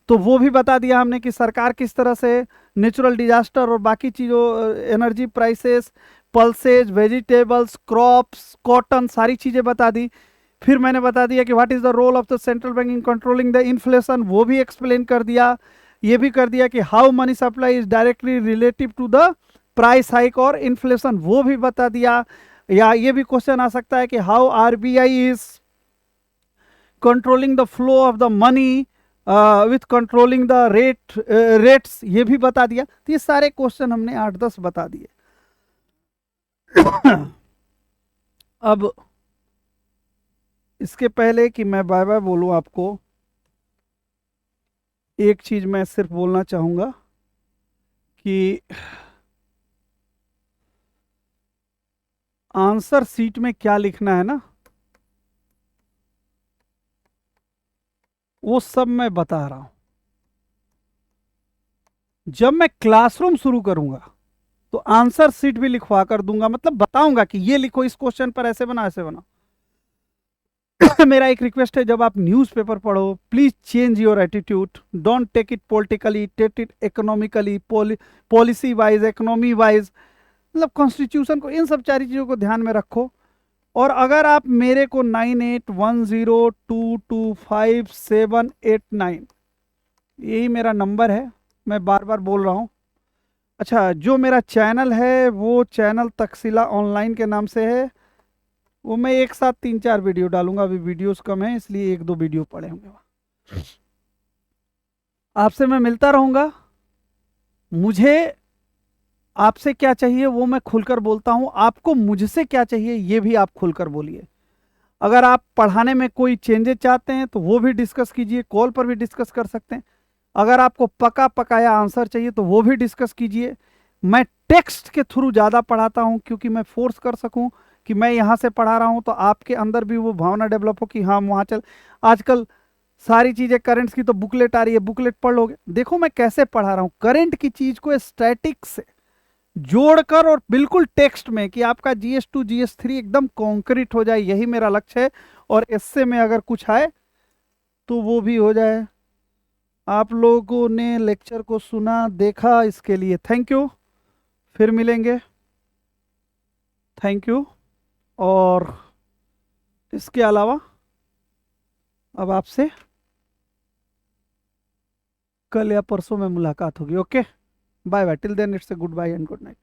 तो वो भी बता दिया हमने कि सरकार किस तरह से नेचुरल डिजास्टर और बाकी चीज़ों, energy prices, pulses, vegetables, crops, cotton, सारी चीज़ें बता दी। फिर मैंने बता दिया कि what is the role of the central bank in controlling the inflation, वो भी एक्सप्लेन कर दिया। ये भी कर दिया कि how money supply is directly relative to the price hike और इन्फ्लेशन, वो भी बता दिया। या ये भी क्वेश्चन आ सकता है कि how RBI is controlling the flow of the money with controlling the rates, ये भी बता दिया। तो ये सारे क्वेश्चन हमने 8-10 बता दिए। अब इसके पहले कि मैं बाय बाय बोलूं आपको, एक चीज मैं सिर्फ बोलना चाहूंगा कि आंसर सीट में क्या लिखना है ना, वो सब मैं बता रहा हूं। जब मैं क्लासरूम शुरू करूंगा तो आंसर सीट भी लिखवा कर दूंगा, मतलब बताऊंगा कि ये लिखो, इस क्वेश्चन पर ऐसे बना ऐसे बना। मेरा एक रिक्वेस्ट है, जब आप न्यूज़पेपर पढ़ो please change your attitude, don't take it politically, take it economically, policy wise, economy wise, मतलब कॉन्स्टिट्यूशन को, इन सब सारी चीज़ों को ध्यान में रखो। और अगर आप मेरे को 9810225789, यही मेरा नंबर है, मैं बार बार बोल रहा हूँ। अच्छा, जो मेरा चैनल है वो चैनल तकसीला ऑनलाइन के नाम से है, वो मैं एक साथ 3-4 वीडियो डालूंगा, अभी वीडियोस कम है इसलिए 1-2 वीडियो पड़े होंगे वहाँ। आपसे मैं मिलता रहूंगा। मुझे आपसे क्या चाहिए वो मैं खुलकर बोलता हूं, आपको मुझसे क्या चाहिए ये भी आप खुलकर बोलिए। अगर आप पढ़ाने में कोई चेंजेस चाहते हैं तो वो भी डिस्कस कीजिए, कॉल पर भी डिस्कस कर सकते हैं। अगर आपको पका पकाया आंसर चाहिए तो वो भी डिस्कस कीजिए। मैं टेक्स्ट के थ्रू ज़्यादा पढ़ाता हूं क्योंकि मैं फोर्स कर सकूं कि मैं यहाँ से पढ़ा रहा हूं तो आपके अंदर भी वो भावना डेवलप हो कि हाँ वहाँ चल। आजकल सारी चीज़ें करेंट्स की तो बुकलेट आ रही है, बुकलेट पढ़ लोगे, देखो मैं कैसे पढ़ा रहा हूँ, करंट की चीज़ को स्टैटिक से जोड़कर और बिल्कुल टेक्स्ट में, कि आपका GS2 GS3 एकदम कॉन्क्रीट हो जाए, यही मेरा लक्ष्य है। और इससे में अगर कुछ आए तो वो भी हो जाए। आप लोगों ने लेक्चर को सुना देखा, इसके लिए थैंक यू, फिर मिलेंगे, थैंक यू। और इसके अलावा अब आपसे कल या परसों में मुलाकात होगी। Okay, bye bye, till then it's a goodbye and good night.